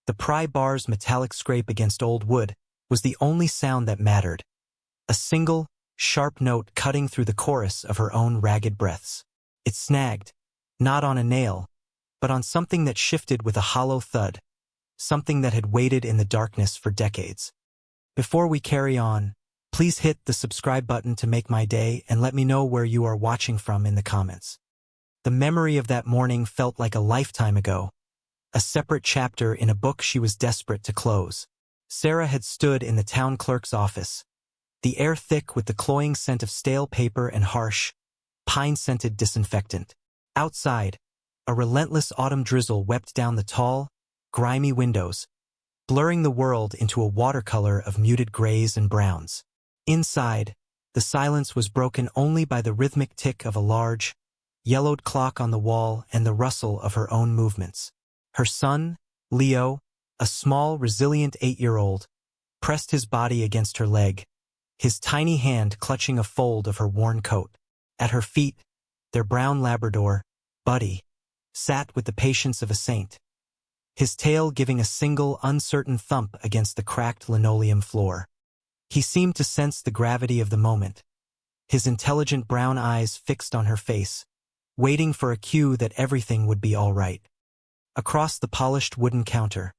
The pry bar's metallic scrape against old wood was the only sound that mattered, a single, sharp note cutting through the chorus of her own ragged breaths. It snagged, not on a nail, but on something that shifted with a hollow thud, something that had waited in the darkness for decades. Before we carry on, please hit the subscribe button to make my day and let me know where you are watching from in the comments. The memory of that morning felt like a lifetime ago, a separate chapter in a book she was desperate to close. Sarah had stood in the town clerk's office, the air thick with the cloying scent of stale paper and harsh, pine-scented disinfectant. Outside, a relentless autumn drizzle wept down the tall, grimy windows, blurring the world into a watercolor of muted grays and browns. Inside, the silence was broken only by the rhythmic tick of a large, yellowed clock on the wall and the rustle of her own movements. Her son, Leo, a small, resilient 8-year-old, pressed his body against her leg, his tiny hand clutching a fold of her worn coat. At her feet, their brown Labrador, Buddy, sat with the patience of a saint, his tail giving a single, uncertain thump against the cracked linoleum floor. He seemed to sense the gravity of the moment, his intelligent brown eyes fixed on her face, waiting for a cue that everything would be all right. Across the polished wooden counter,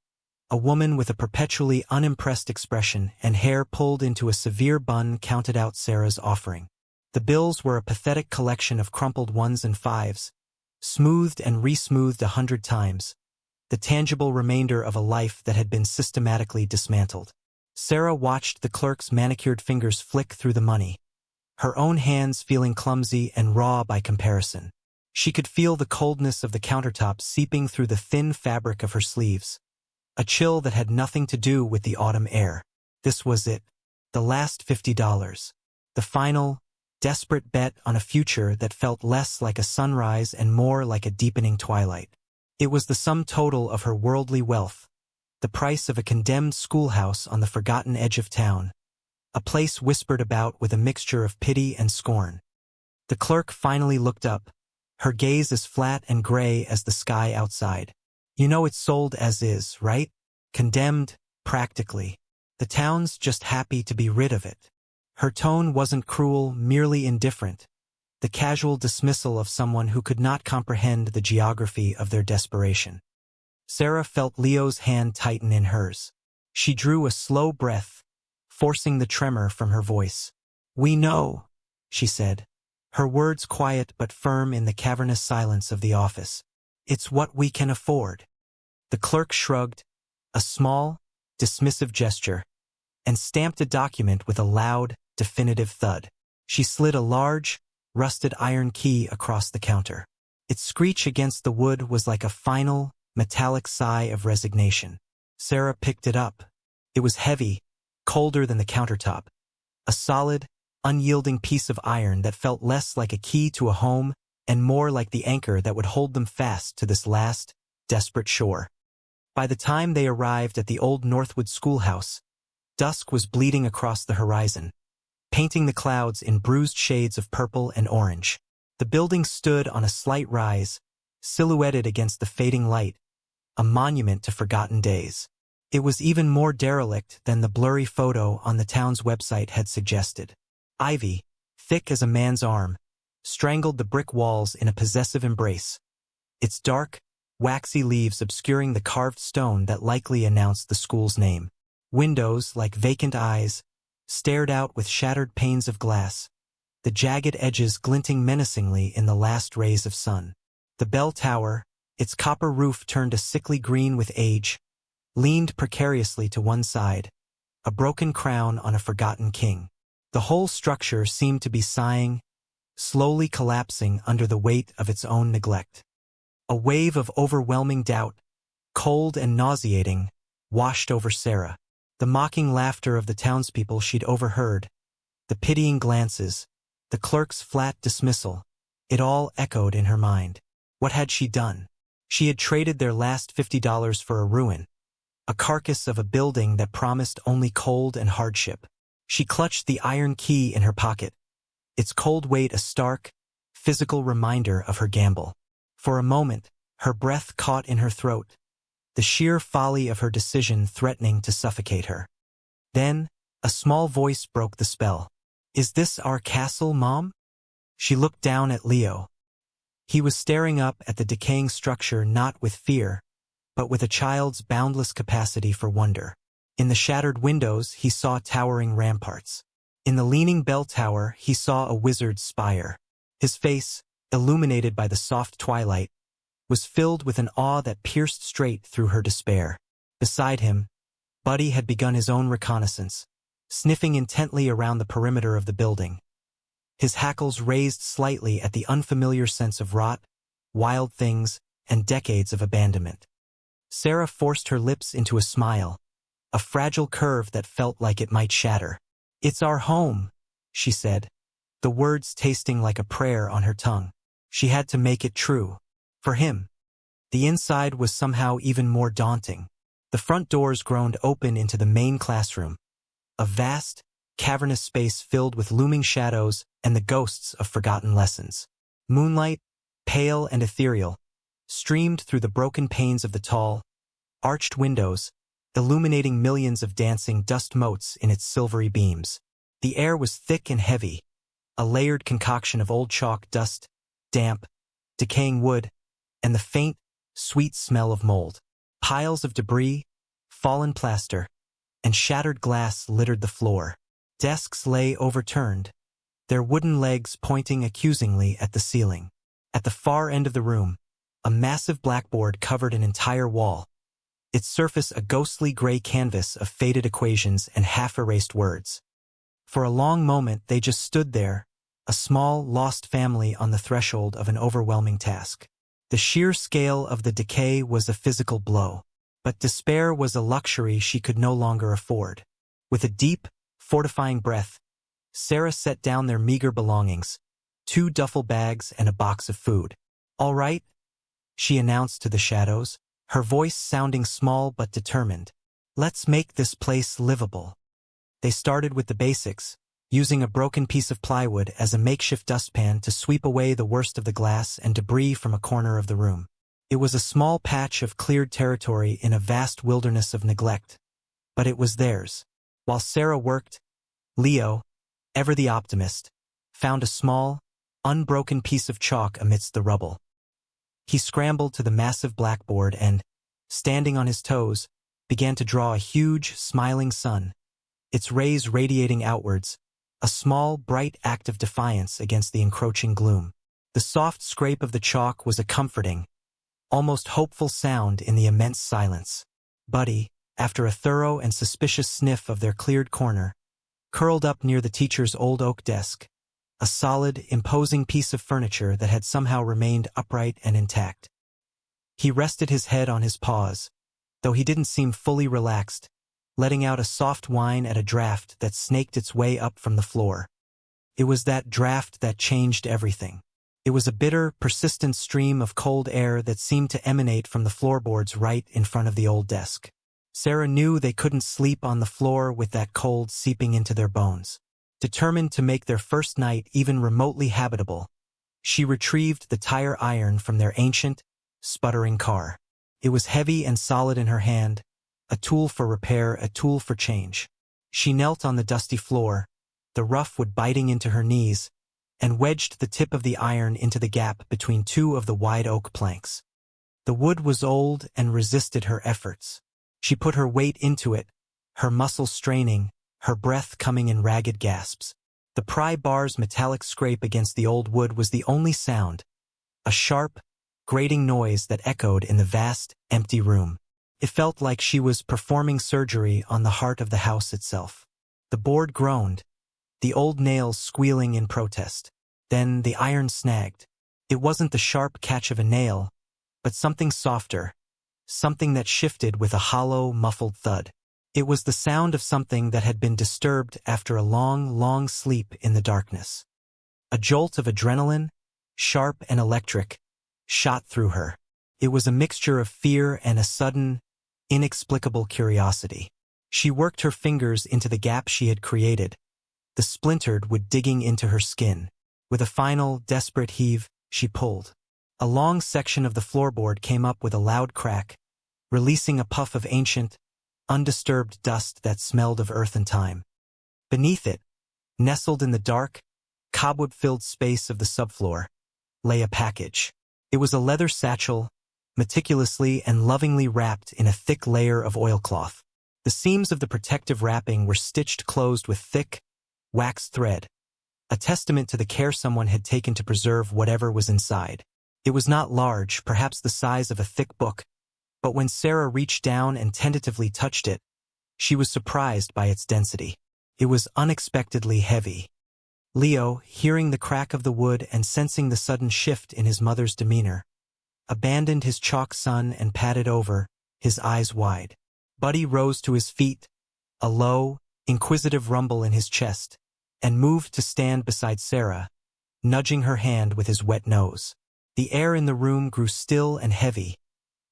a woman with a perpetually unimpressed expression and hair pulled into a severe bun counted out Sarah's offering. The bills were a pathetic collection of crumpled 1s and 5s, smoothed and re-smoothed 100 times, the tangible remainder of a life that had been systematically dismantled. Sarah watched the clerk's manicured fingers flick through the money, her own hands feeling clumsy and raw by comparison. She could feel the coldness of the countertop seeping through the thin fabric of her sleeves, a chill that had nothing to do with the autumn air. This was it, the last $50, the final, desperate bet on a future that felt less like a sunrise and more like a deepening twilight. It was the sum total of her worldly wealth, the price of a condemned schoolhouse on the forgotten edge of town, a place whispered about with a mixture of pity and scorn. The clerk finally looked up, her gaze as flat and gray as the sky outside. You know it's sold as is, right? Condemned, practically. The town's just happy to be rid of it. Her tone wasn't cruel, merely indifferent, the casual dismissal of someone who could not comprehend the geography of their desperation. Sarah felt Leo's hand tighten in hers. She drew a slow breath, forcing the tremor from her voice. "We know," she said, her words quiet but firm in the cavernous silence of the office. "It's what we can afford." The clerk shrugged, a small, dismissive gesture, and stamped a document with a loud, definitive thud. She slid a large, rusted iron key across the counter. Its screech against the wood was like a final, metallic sigh of resignation. Sarah picked it up. It was heavy, colder than the countertop, a solid, unyielding piece of iron that felt less like a key to a home and more like the anchor that would hold them fast to this last, desperate shore. By the time they arrived at the old Northwood schoolhouse, dusk was bleeding across the horizon, painting the clouds in bruised shades of purple and orange. The building stood on a slight rise, silhouetted against the fading light, a monument to forgotten days. It was even more derelict than the blurry photo on the town's website had suggested. Ivy, thick as a man's arm, strangled the brick walls in a possessive embrace, its dark, waxy leaves obscuring the carved stone that likely announced the school's name. Windows, like vacant eyes, stared out with shattered panes of glass, the jagged edges glinting menacingly in the last rays of sun. The bell tower, its copper roof turned a sickly green with age, leaned precariously to one side, a broken crown on a forgotten king. The whole structure seemed to be sighing, slowly collapsing under the weight of its own neglect. A wave of overwhelming doubt, cold and nauseating, washed over Sarah. The mocking laughter of the townspeople she'd overheard, the pitying glances, the clerk's flat dismissal, it all echoed in her mind. What had she done? She had traded their last $50 for a ruin, a carcass of a building that promised only cold and hardship. She clutched the iron key in her pocket, its cold weight a stark, physical reminder of her gamble. For a moment, her breath caught in her throat, the sheer folly of her decision threatening to suffocate her. Then, a small voice broke the spell. "Is this our castle, Mom?" She looked down at Leo. He was staring up at the decaying structure not with fear, but with a child's boundless capacity for wonder. In the shattered windows, he saw towering ramparts. In the leaning bell tower, he saw a wizard's spire. His face, illuminated by the soft twilight, was filled with an awe that pierced straight through her despair. Beside him, Buddy had begun his own reconnaissance, sniffing intently around the perimeter of the building. His hackles raised slightly at the unfamiliar sense of rot, wild things, and decades of abandonment. Sarah forced her lips into a smile, a fragile curve that felt like it might shatter. "It's our home," she said, the words tasting like a prayer on her tongue. She had to make it true. For him, the inside was somehow even more daunting. The front doors groaned open into the main classroom, a vast, cavernous space filled with looming shadows and the ghosts of forgotten lessons. Moonlight, pale and ethereal, streamed through the broken panes of the tall, arched windows, illuminating millions of dancing dust motes in its silvery beams. The air was thick and heavy, a layered concoction of old chalk dust, damp, decaying wood, and the faint, sweet smell of mold. Piles of debris, fallen plaster, and shattered glass littered the floor. Desks lay overturned, their wooden legs pointing accusingly at the ceiling. At the far end of the room, a massive blackboard covered an entire wall, its surface a ghostly gray canvas of faded equations and half-erased words. For a long moment they just stood there, a small, lost family on the threshold of an overwhelming task. The sheer scale of the decay was a physical blow, but despair was a luxury she could no longer afford. With a deep, fortifying breath, Sarah set down their meager belongings, 2 duffel bags and a box of food. "All right," she announced to the shadows, her voice sounding small but determined. "Let's make this place livable." They started with the basics, using a broken piece of plywood as a makeshift dustpan to sweep away the worst of the glass and debris from a corner of the room. It was a small patch of cleared territory in a vast wilderness of neglect, but it was theirs. While Sarah worked, Leo, ever the optimist, found a small, unbroken piece of chalk amidst the rubble. He scrambled to the massive blackboard and, standing on his toes, began to draw a huge, smiling sun, its rays radiating outwards, a small, bright act of defiance against the encroaching gloom. The soft scrape of the chalk was a comforting, almost hopeful sound in the immense silence. Buddy, after a thorough and suspicious sniff of their cleared corner, curled up near the teacher's old oak desk, a solid, imposing piece of furniture that had somehow remained upright and intact. He rested his head on his paws, though he didn't seem fully relaxed, letting out a soft whine at a draft that snaked its way up from the floor. It was that draft that changed everything. It was a bitter, persistent stream of cold air that seemed to emanate from the floorboards right in front of the old desk. Sarah knew they couldn't sleep on the floor with that cold seeping into their bones. Determined to make their first night even remotely habitable, she retrieved the tire iron from their ancient, sputtering car. It was heavy and solid in her hand, a tool for repair, a tool for change. She knelt on the dusty floor, the rough wood biting into her knees, and wedged the tip of the iron into the gap between 2 of the wide oak planks. The wood was old and resisted her efforts. She put her weight into it, her muscles straining, her breath coming in ragged gasps. The pry bar's metallic scrape against the old wood was the only sound, a sharp, grating noise that echoed in the vast, empty room. It felt like she was performing surgery on the heart of the house itself. The board groaned, the old nails squealing in protest. Then the iron snagged. It wasn't the sharp catch of a nail, but something softer, something that shifted with a hollow, muffled thud. It was the sound of something that had been disturbed after a long, long sleep in the darkness. A jolt of adrenaline, sharp and electric, shot through her. It was a mixture of fear and a sudden, inexplicable curiosity. She worked her fingers into the gap she had created, the splintered wood digging into her skin. With a final, desperate heave, she pulled. A long section of the floorboard came up with a loud crack, releasing a puff of ancient, undisturbed dust that smelled of earth and time. Beneath it, nestled in the dark, cobweb-filled space of the subfloor, lay a package. It was a leather satchel, meticulously and lovingly wrapped in a thick layer of oilcloth. The seams of the protective wrapping were stitched closed with thick, waxed thread, a testament to the care someone had taken to preserve whatever was inside. It was not large, perhaps the size of a thick book, but when Sarah reached down and tentatively touched it, she was surprised by its density. It was unexpectedly heavy. Leo, hearing the crack of the wood and sensing the sudden shift in his mother's demeanor, abandoned his chalk sun and padded over, his eyes wide. Buddy rose to his feet, a low, inquisitive rumble in his chest, and moved to stand beside Sarah, nudging her hand with his wet nose. The air in the room grew still and heavy,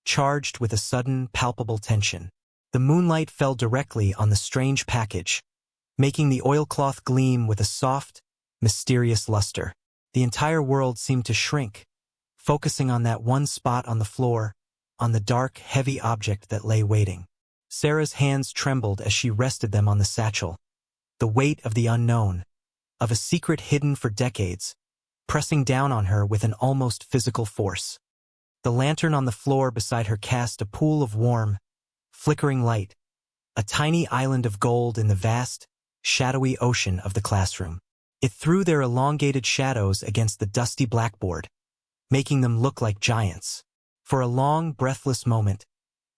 charged with a sudden, palpable tension. The moonlight fell directly on the strange package, making the oilcloth gleam with a soft, mysterious luster. The entire world seemed to shrink, focusing on that one spot on the floor, on the dark, heavy object that lay waiting. Sarah's hands trembled as she rested them on the satchel, the weight of the unknown, of a secret hidden for decades, pressing down on her with an almost physical force. The lantern on the floor beside her cast a pool of warm, flickering light, a tiny island of gold in the vast, shadowy ocean of the classroom. It threw their elongated shadows against the dusty blackboard, making them look like giants. For a long, breathless moment,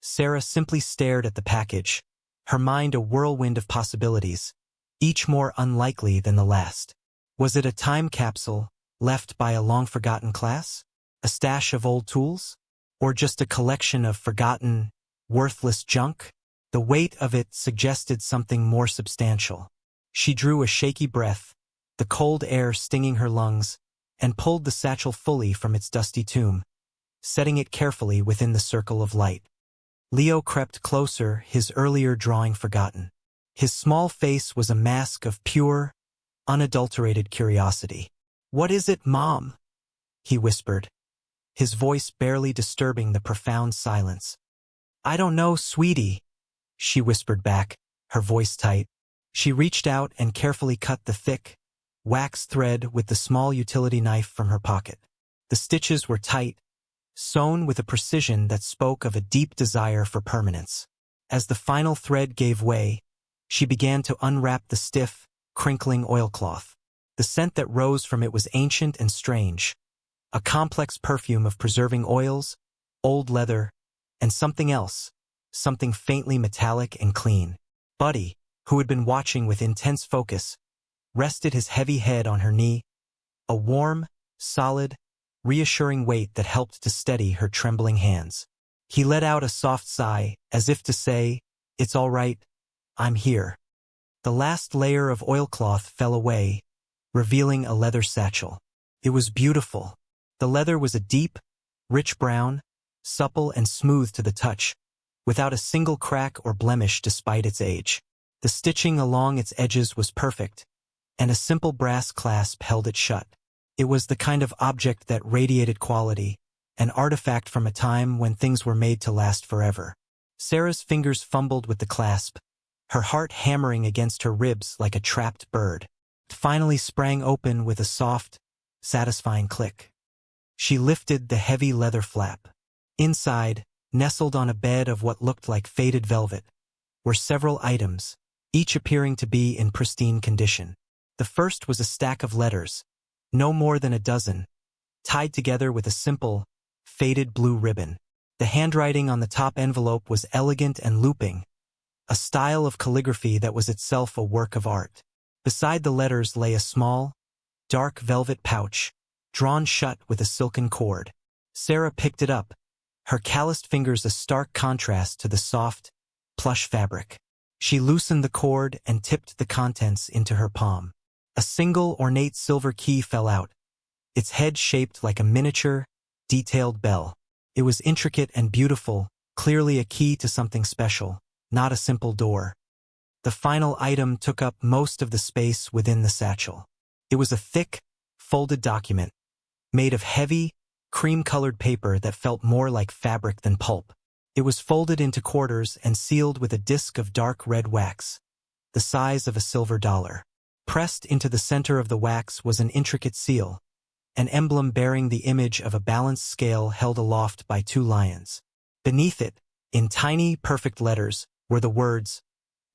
Sarah simply stared at the package, her mind a whirlwind of possibilities, each more unlikely than the last. Was it a time capsule left by a long-forgotten class? A stash of old tools? Or just a collection of forgotten, worthless junk? The weight of it suggested something more substantial. She drew a shaky breath, the cold air stinging her lungs, and pulled the satchel fully from its dusty tomb, setting it carefully within the circle of light. Leo crept closer, his earlier drawing forgotten. His small face was a mask of pure, unadulterated curiosity. "What is it, Mom?" he whispered, his voice barely disturbing the profound silence. "I don't know, sweetie," she whispered back, her voice tight. She reached out and carefully cut the thick, wax thread with the small utility knife from her pocket. The stitches were tight, sewn with a precision that spoke of a deep desire for permanence. As the final thread gave way, she began to unwrap the stiff, crinkling oilcloth. The scent that rose from it was ancient and strange, a complex perfume of preserving oils, old leather, and something else, something faintly metallic and clean. Buddy, who had been watching with intense focus, rested his heavy head on her knee, a warm, solid, reassuring weight that helped to steady her trembling hands. He let out a soft sigh, as if to say, "It's all right, I'm here." The last layer of oilcloth fell away, revealing a leather satchel. It was beautiful. The leather was a deep, rich brown, supple and smooth to the touch, without a single crack or blemish despite its age. The stitching along its edges was perfect, and a simple brass clasp held it shut. It was the kind of object that radiated quality, an artifact from a time when things were made to last forever. Sarah's fingers fumbled with the clasp, her heart hammering against her ribs like a trapped bird. It finally sprang open with a soft, satisfying click. She lifted the heavy leather flap. Inside, nestled on a bed of what looked like faded velvet, were several items, each appearing to be in pristine condition. The first was a stack of letters, no more than a dozen, tied together with a simple, faded blue ribbon. The handwriting on the top envelope was elegant and looping, a style of calligraphy that was itself a work of art. Beside the letters lay a small, dark velvet pouch, drawn shut with a silken cord. Sarah picked it up, her calloused fingers a stark contrast to the soft, plush fabric. She loosened the cord and tipped the contents into her palm. A single ornate silver key fell out, its head shaped like a miniature, detailed bell. It was intricate and beautiful, clearly a key to something special, not a simple door. The final item took up most of the space within the satchel. It was a thick, folded document, made of heavy, cream-colored paper that felt more like fabric than pulp. It was folded into quarters and sealed with a disc of dark red wax, the size of a silver dollar. Pressed into the center of the wax was an intricate seal, an emblem bearing the image of a balanced scale held aloft by two lions. Beneath it, in tiny, perfect letters, were the words,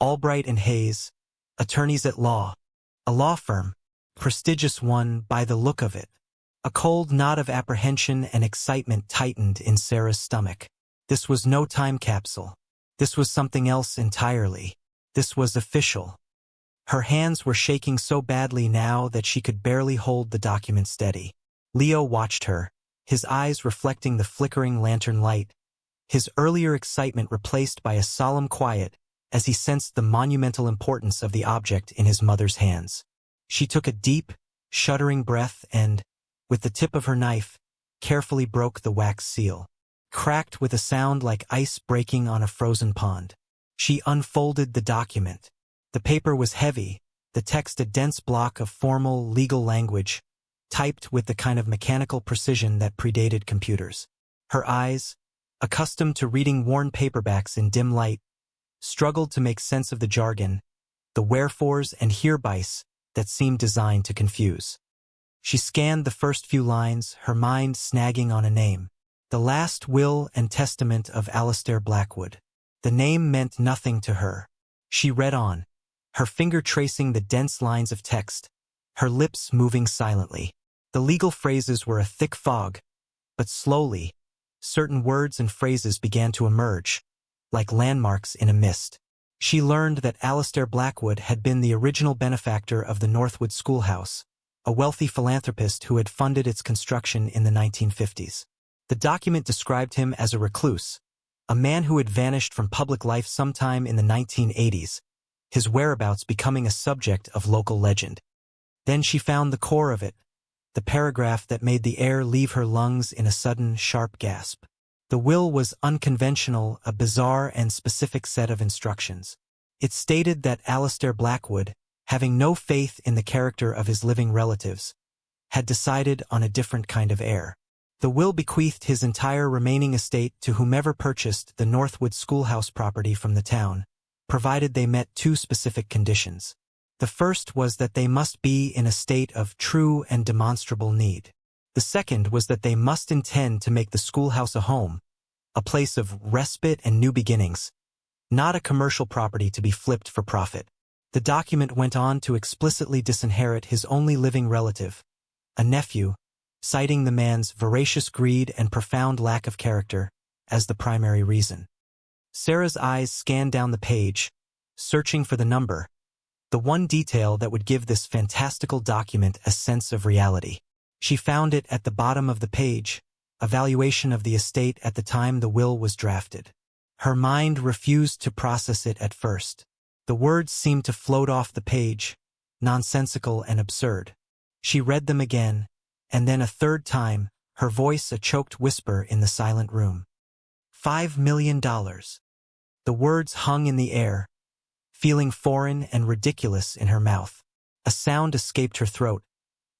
Albright and Hayes, attorneys at law. A law firm, prestigious one by the look of it. A cold knot of apprehension and excitement tightened in Sarah's stomach. This was no time capsule. This was something else entirely. This was official. Her hands were shaking so badly now that she could barely hold the document steady. Leo watched her, his eyes reflecting the flickering lantern light, his earlier excitement replaced by a solemn quiet as he sensed the monumental importance of the object in his mother's hands. She took a deep, shuddering breath and, with the tip of her knife, carefully broke the wax seal. Cracked with a sound like ice breaking on a frozen pond. She unfolded the document. The paper was heavy, the text a dense block of formal, legal language, typed with the kind of mechanical precision that predated computers. Her eyes, accustomed to reading worn paperbacks in dim light, struggled to make sense of the jargon, the wherefores and herebys that seemed designed to confuse. She scanned the first few lines, her mind snagging on a name. The last will and testament of Alistair Blackwood. The name meant nothing to her. She read on, her finger tracing the dense lines of text, her lips moving silently. The legal phrases were a thick fog, but slowly, certain words and phrases began to emerge, like landmarks in a mist. She learned that Alistair Blackwood had been the original benefactor of the Northwood Schoolhouse, a wealthy philanthropist who had funded its construction in the 1950s. The document described him as a recluse, a man who had vanished from public life sometime in the 1980s, his whereabouts becoming a subject of local legend. Then she found the core of it, the paragraph that made the air leave her lungs in a sudden, sharp gasp. The will was unconventional, a bizarre and specific set of instructions. It stated that Alistair Blackwood, having no faith in the character of his living relatives, had decided on a different kind of heir. The will bequeathed his entire remaining estate to whomever purchased the Northwood Schoolhouse property from the town, provided they met two specific conditions. The first was that they must be in a state of true and demonstrable need. The second was that they must intend to make the schoolhouse a home, a place of respite and new beginnings, not a commercial property to be flipped for profit. The document went on to explicitly disinherit his only living relative, a nephew, citing the man's voracious greed and profound lack of character as the primary reason. Sarah's eyes scanned down the page, searching for the number, the one detail that would give this fantastical document a sense of reality. She found it at the bottom of the page, a valuation of the estate at the time the will was drafted. Her mind refused to process it at first. The words seemed to float off the page, nonsensical and absurd. She read them again, and then a third time, her voice a choked whisper in the silent room. $5 million. The words hung in the air, feeling foreign and ridiculous in her mouth. A sound escaped her throat,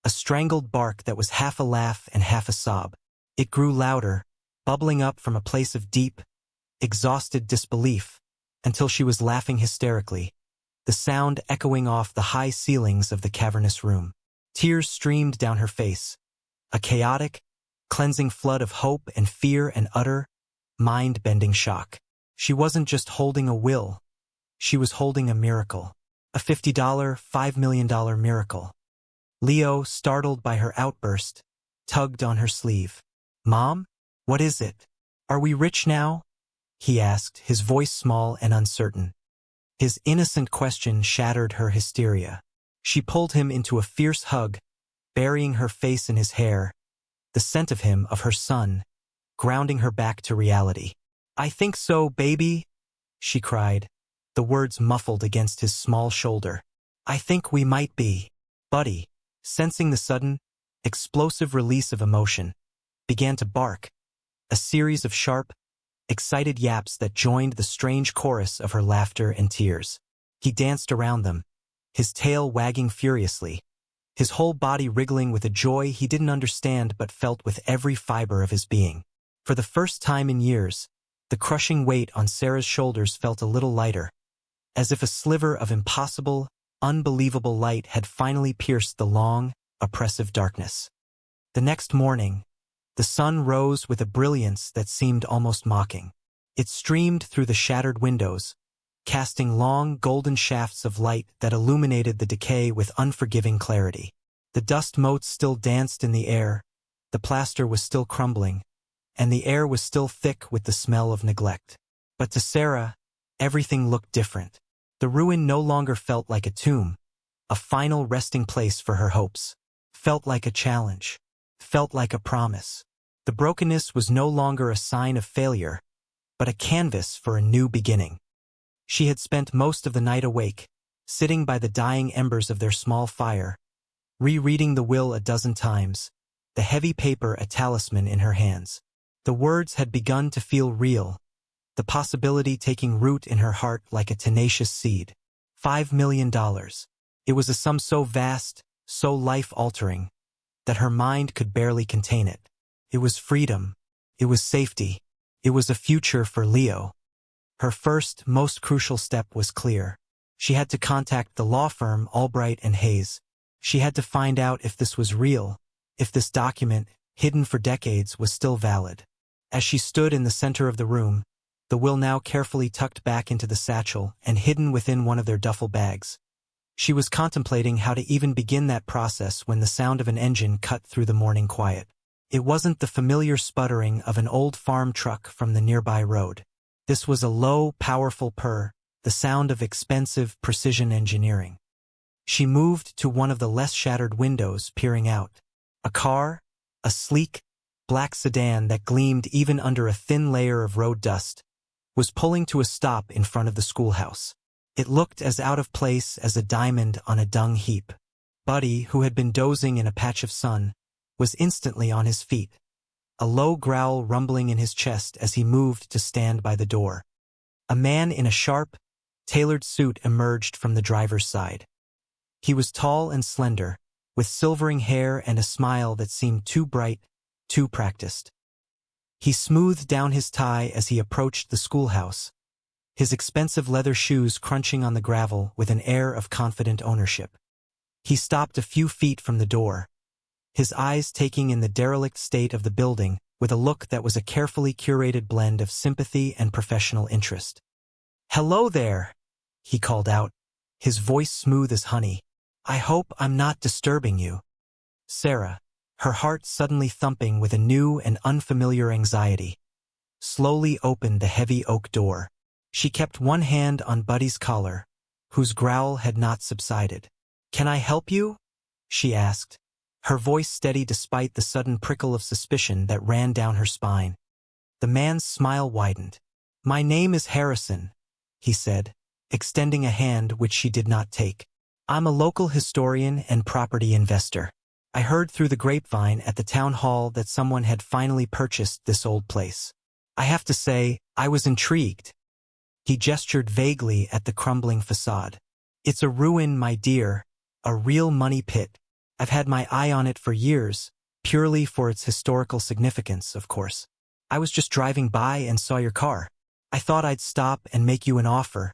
a strangled bark that was half a laugh and half a sob. It grew louder, bubbling up from a place of deep, exhausted disbelief, until she was laughing hysterically, the sound echoing off the high ceilings of the cavernous room. Tears streamed down her face, a chaotic, cleansing flood of hope and fear and utter, mind-bending shock. She wasn't just holding a will, she was holding a miracle. A $50, $5 million miracle. Leo, startled by her outburst, tugged on her sleeve. "Mom? What is it? Are we rich now?" he asked, his voice small and uncertain. His innocent question shattered her hysteria. She pulled him into a fierce hug, burying her face in his hair, the scent of him, of her son, grounding her back to reality. "I think so, baby," she cried, the words muffled against his small shoulder. "I think we might be." Buddy, sensing the sudden, explosive release of emotion, began to bark, a series of sharp, excited yaps that joined the strange chorus of her laughter and tears. He danced around them, his tail wagging furiously, his whole body wriggling with a joy he didn't understand but felt with every fiber of his being. For the first time in years, The crushing weight on Sarah's shoulders felt a little lighter, as if a sliver of impossible, unbelievable light had finally pierced the long, oppressive darkness. The next morning, the sun rose with a brilliance that seemed almost mocking. It streamed through the shattered windows, casting long, golden shafts of light that illuminated the decay with unforgiving clarity. The dust motes still danced in the air, the plaster was still crumbling, and the air was still thick with the smell of neglect. But to Sarah, everything looked different. The ruin no longer felt like a tomb, a final resting place for her hopes. Felt like a challenge. Felt like a promise. The brokenness was no longer a sign of failure, but a canvas for a new beginning. She had spent most of the night awake, sitting by the dying embers of their small fire, rereading the will a dozen times, the heavy paper a talisman in her hands. The words had begun to feel real, the possibility taking root in her heart like a tenacious seed. $5 million. It was a sum so vast, so life-altering, that her mind could barely contain it. It was freedom. It was safety. It was a future for Leo. Her first, most crucial step was clear. She had to contact the law firm Albright and Hayes. She had to find out if this was real, if this document, hidden for decades, was still valid. As she stood in the center of the room, the will now carefully tucked back into the satchel and hidden within one of their duffel bags, she was contemplating how to even begin that process when the sound of an engine cut through the morning quiet. It wasn't the familiar sputtering of an old farm truck from the nearby road. This was a low, powerful purr, the sound of expensive precision engineering. She moved to one of the less shattered windows, peering out. A car, a sleek, black sedan that gleamed even under a thin layer of road dust, was pulling to a stop in front of the schoolhouse. It looked as out of place as a diamond on a dung heap. Buddy, who had been dozing in a patch of sun, was instantly on his feet, a low growl rumbling in his chest as he moved to stand by the door. A man in a sharp, tailored suit emerged from the driver's side. He was tall and slender, with silvering hair and a smile that seemed too bright, too practiced. He smoothed down his tie as he approached the schoolhouse, his expensive leather shoes crunching on the gravel with an air of confident ownership. He stopped a few feet from the door, his eyes taking in the derelict state of the building with a look that was a carefully curated blend of sympathy and professional interest. "Hello there," he called out, his voice smooth as honey. "I hope I'm not disturbing you." Sarah, her heart suddenly thumping with a new and unfamiliar anxiety, slowly opened the heavy oak door. She kept one hand on Buddy's collar, whose growl had not subsided. "Can I help you?" she asked, her voice steady despite the sudden prickle of suspicion that ran down her spine. The man's smile widened. "My name is Harrison," he said, extending a hand which she did not take. "I'm a local historian and property investor. I heard through the grapevine at the town hall that someone had finally purchased this old place. I have to say, I was intrigued." He gestured vaguely at the crumbling facade. "It's a ruin, my dear, a real money pit. I've had my eye on it for years, purely for its historical significance, of course. I was just driving by and saw your car. I thought I'd stop and make you an offer,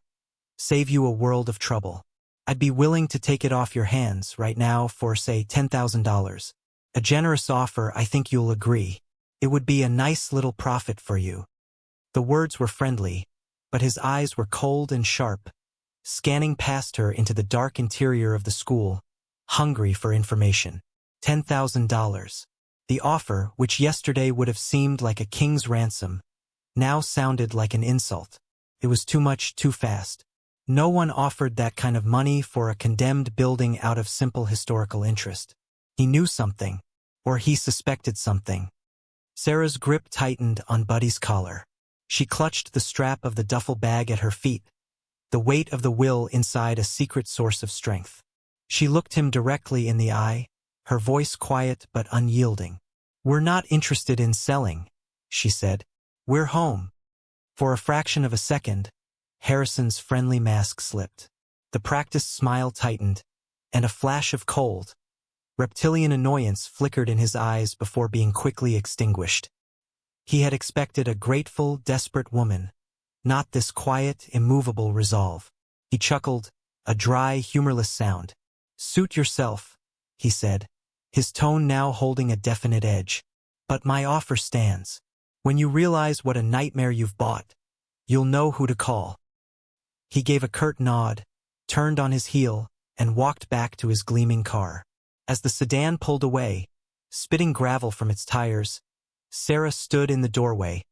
save you a world of trouble. I'd be willing to take it off your hands right now for, say, $10,000. A generous offer, I think you'll agree. It would be a nice little profit for you." The words were friendly, but his eyes were cold and sharp, scanning past her into the dark interior of the school, hungry for information. $10,000. The offer, which yesterday would have seemed like a king's ransom, now sounded like an insult. It was too much, too fast. No one offered that kind of money for a condemned building out of simple historical interest. He knew something, or he suspected something. Sarah's grip tightened on Buddy's collar. She clutched the strap of the duffel bag at her feet, the weight of the will inside a secret source of strength. She looked him directly in the eye, her voice quiet but unyielding. "We're not interested in selling," she said. "We're home." For a fraction of a second, Harrison's friendly mask slipped. The practiced smile tightened, and a flash of cold, reptilian annoyance flickered in his eyes before being quickly extinguished. He had expected a grateful, desperate woman, not this quiet, immovable resolve. He chuckled, a dry, humorless sound. "Suit yourself," he said, his tone now holding a definite edge. "But my offer stands. When you realize what a nightmare you've bought, you'll know who to call." He gave a curt nod, turned on his heel, and walked back to his gleaming car. As the sedan pulled away, spitting gravel from its tires, Sarah stood in the doorway,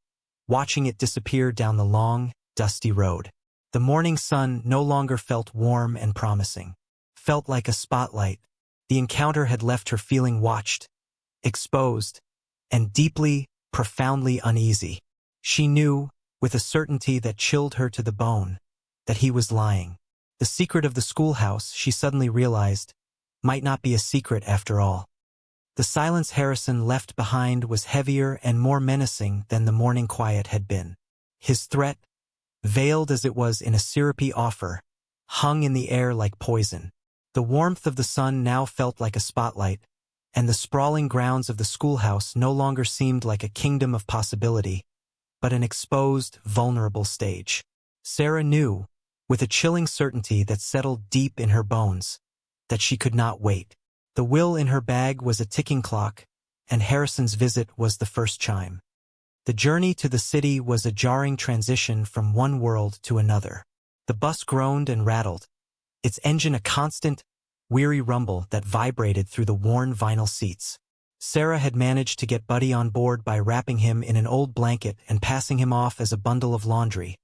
watching it disappear down the long, dusty road. The morning sun no longer felt warm and promising. Felt like a spotlight. The encounter had left her feeling watched, exposed, and deeply, profoundly uneasy. She knew, with a certainty that chilled her to the bone, that he was lying. The secret of the schoolhouse, she suddenly realized, might not be a secret after all. The silence Harrison left behind was heavier and more menacing than the morning quiet had been. His threat, veiled as it was in a syrupy offer, hung in the air like poison. The warmth of the sun now felt like a spotlight, and the sprawling grounds of the schoolhouse no longer seemed like a kingdom of possibility, but an exposed, vulnerable stage. Sarah knew, with a chilling certainty that settled deep in her bones, that she could not wait. The will in her bag was a ticking clock, and Harrison's visit was the first chime. The journey to the city was a jarring transition from one world to another. The bus groaned and rattled, its engine a constant, weary rumble that vibrated through the worn vinyl seats. Sarah had managed to get Buddy on board by wrapping him in an old blanket and passing him off as a bundle of laundry,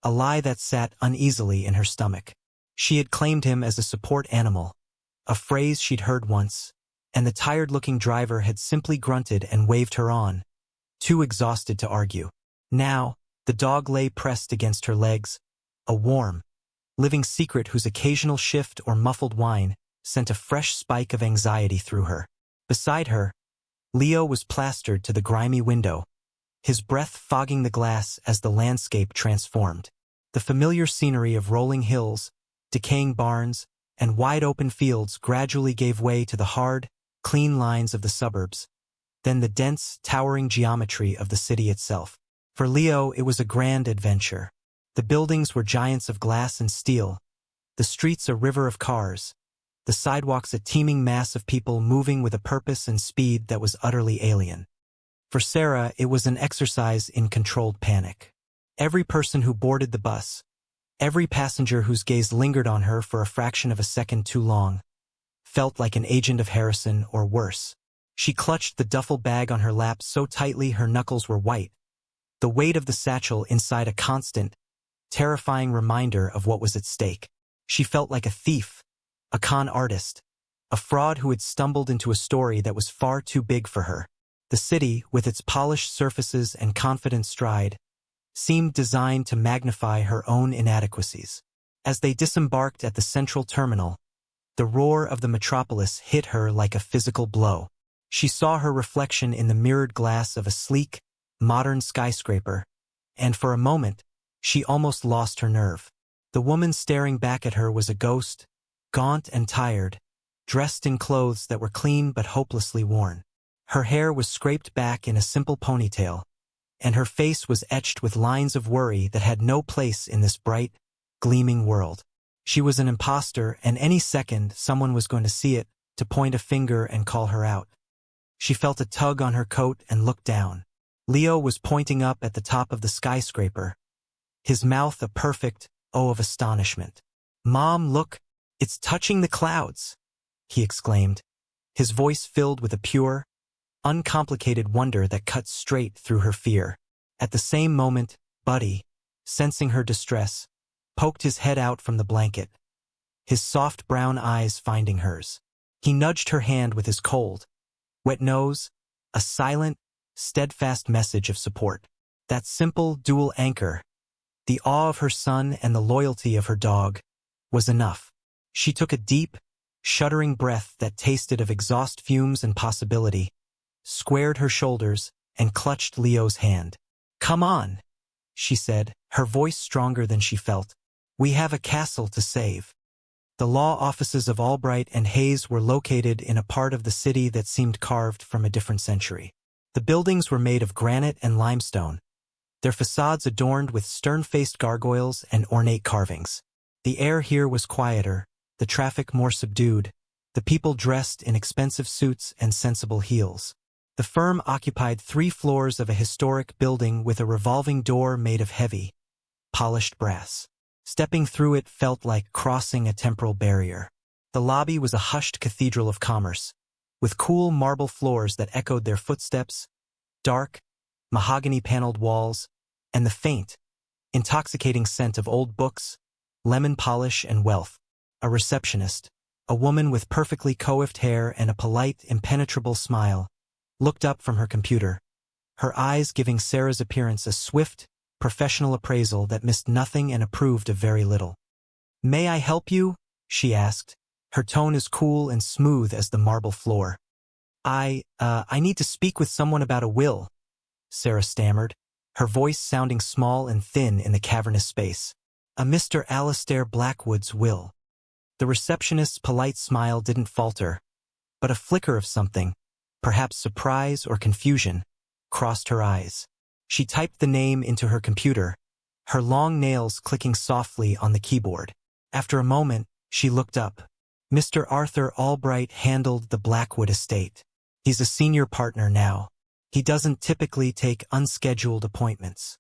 a lie that sat uneasily in her stomach. She had claimed him as a support animal, a phrase she'd heard once, and the tired-looking driver had simply grunted and waved her on, too exhausted to argue. Now, the dog lay pressed against her legs, a warm, living secret whose occasional shift or muffled whine sent a fresh spike of anxiety through her. Beside her, Leo was plastered to the grimy window, his breath fogging the glass as the landscape transformed. The familiar scenery of rolling hills, decaying barns, and wide-open fields gradually gave way to the hard, clean lines of the suburbs, then the dense, towering geometry of the city itself. For Leo, it was a grand adventure. The buildings were giants of glass and steel, the streets a river of cars, the sidewalks a teeming mass of people moving with a purpose and speed that was utterly alien. For Sarah, it was an exercise in controlled panic. Every person who boarded the bus, every passenger whose gaze lingered on her for a fraction of a second too long, felt like an agent of Harrison or worse. She clutched the duffel bag on her lap so tightly her knuckles were white, the weight of the satchel inside a constant, terrifying reminder of what was at stake. She felt like a thief, a con artist, a fraud who had stumbled into a story that was far too big for her. The city, with its polished surfaces and confident stride, seemed designed to magnify her own inadequacies. As they disembarked at the central terminal, the roar of the metropolis hit her like a physical blow. She saw her reflection in the mirrored glass of a sleek, modern skyscraper, and for a moment, she almost lost her nerve. The woman staring back at her was a ghost, gaunt and tired, dressed in clothes that were clean but hopelessly worn. Her hair was scraped back in a simple ponytail, and her face was etched with lines of worry that had no place in this bright, gleaming world. She was an imposter, and any second someone was going to see it, to point a finger and call her out. She felt a tug on her coat and looked down. Leo was pointing up at the top of the skyscraper, his mouth a perfect O of astonishment. "Mom, look, it's touching the clouds," he exclaimed, his voice filled with a pure, uncomplicated wonder that cut straight through her fear. At the same moment, Buddy, sensing her distress, poked his head out from the blanket, his soft brown eyes finding hers. He nudged her hand with his cold, wet nose, a silent, steadfast message of support. That simple dual anchor, the awe of her son and the loyalty of her dog, was enough. She took a deep, shuddering breath that tasted of exhaust fumes and possibility, squared her shoulders, and clutched Leo's hand. "Come on," she said, her voice stronger than she felt. "We have a castle to save." The law offices of Albright and Hayes were located in a part of the city that seemed carved from a different century. The buildings were made of granite and limestone, their facades adorned with stern-faced gargoyles and ornate carvings. The air here was quieter, the traffic more subdued, the people dressed in expensive suits and sensible heels. The firm occupied 3 floors of a historic building with a revolving door made of heavy, polished brass. Stepping through it felt like crossing a temporal barrier. The lobby was a hushed cathedral of commerce, with cool marble floors that echoed their footsteps, dark, mahogany-paneled walls, and the faint, intoxicating scent of old books, lemon polish, and wealth. A receptionist, a woman with perfectly coiffed hair and a polite, impenetrable smile, looked up from her computer, her eyes giving Sarah's appearance a swift, professional appraisal that missed nothing and approved of very little. "May I help you?" she asked, her tone as cool and smooth as the marble floor. I need to speak with someone about a will," Sarah stammered, her voice sounding small and thin in the cavernous space. "A Mr. Alistair Blackwood's will." The receptionist's polite smile didn't falter, but a flicker of something, perhaps surprise or confusion, crossed her eyes. She typed the name into her computer, her long nails clicking softly on the keyboard. After a moment, she looked up. "Mr. Arthur Albright handled the Blackwood estate. He's a senior partner now. He doesn't typically take unscheduled appointments."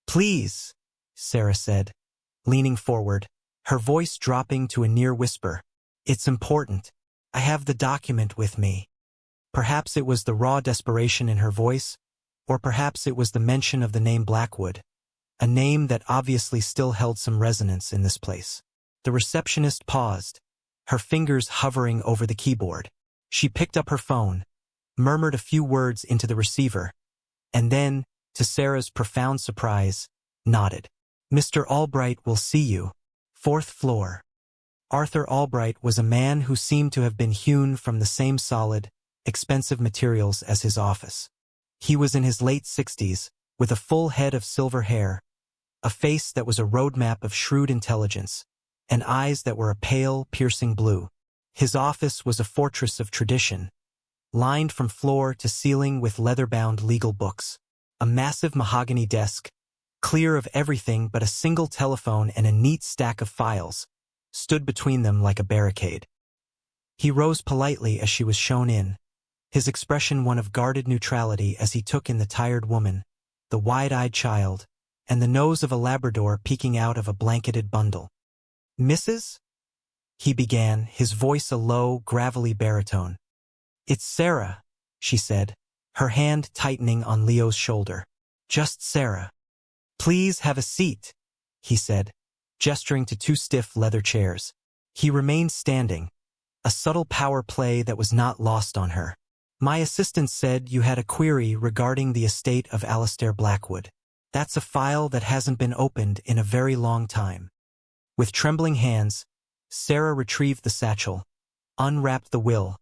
"Please," Sarah said, leaning forward, her voice dropping to a near whisper. "It's important. I have the document with me." Perhaps it was the raw desperation in her voice, or perhaps it was the mention of the name Blackwood, a name that obviously still held some resonance in this place. The receptionist paused, her fingers hovering over the keyboard. She picked up her phone, murmured a few words into the receiver, and then, to Sarah's profound surprise, nodded. "Mr. Albright will see you. 4th floor." Arthur Albright was a man who seemed to have been hewn from the same solid, expensive materials as his office. He was in his late 60s, with a full head of silver hair, a face that was a roadmap of shrewd intelligence, and eyes that were a pale, piercing blue. His office was a fortress of tradition, lined from floor to ceiling with leather-bound legal books. A massive mahogany desk, clear of everything but a single telephone and a neat stack of files, stood between them like a barricade. He rose politely as she was shown in, his expression one of guarded neutrality as he took in the tired woman, the wide-eyed child, and the nose of a Labrador peeking out of a blanketed bundle. "Mrs.?" he began, his voice a low, gravelly baritone. "It's Sarah," she said, her hand tightening on Leo's shoulder. "Just Sarah." "Please have a seat," he said, gesturing to 2 stiff leather chairs. He remained standing, a subtle power play that was not lost on her. "My assistant said you had a query regarding the estate of Alistair Blackwood. That's a file that hasn't been opened in a very long time." With trembling hands, Sarah retrieved the satchel, unwrapped the will,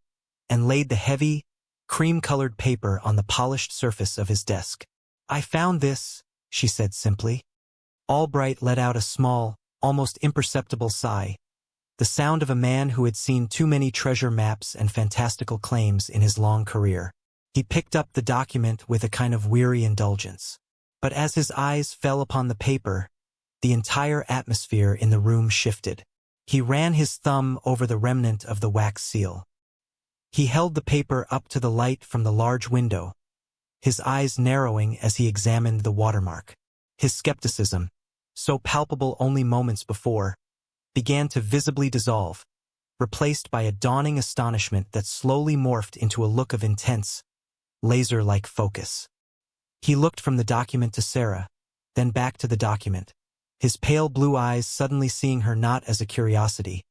and laid the heavy, cream-colored paper on the polished surface of his desk. "I found this," she said simply. Albright let out a small, almost imperceptible sigh, the sound of a man who had seen too many treasure maps and fantastical claims in his long career. He picked up the document with a kind of weary indulgence. But as his eyes fell upon the paper, the entire atmosphere in the room shifted. He ran his thumb over the remnant of the wax seal. He held the paper up to the light from the large window, his eyes narrowing as he examined the watermark. His skepticism, so palpable only moments before, began to visibly dissolve, replaced by a dawning astonishment that slowly morphed into a look of intense, laser-like focus. He looked from the document to Sarah, then back to the document, his pale blue eyes suddenly seeing her not as a curiosity,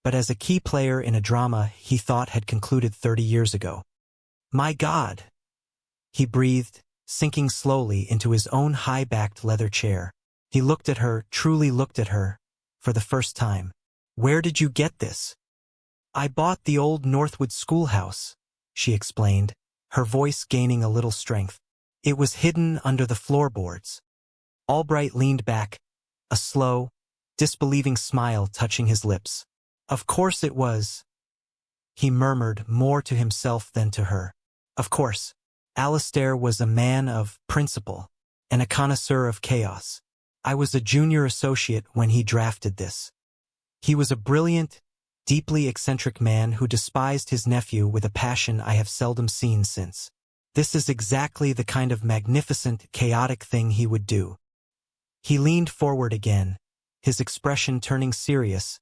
but as a key player in a drama he thought had concluded 30 years ago. "My God!" he breathed, sinking slowly into his own high-backed leather chair. He looked at her, truly looked at her, for the first time. "Where did you get this?" "I bought the old Northwood Schoolhouse," she explained, her voice gaining a little strength. "It was hidden under the floorboards." Albright leaned back, a slow, disbelieving smile touching his lips. "Of course it was," he murmured more to himself than to her. "Of course. Alistair was a man of principle and a connoisseur of chaos. I was a junior associate when he drafted this. He was a brilliant, deeply eccentric man who despised his nephew with a passion I have seldom seen since. This is exactly the kind of magnificent, chaotic thing he would do. He leaned forward again, his expression turning serious,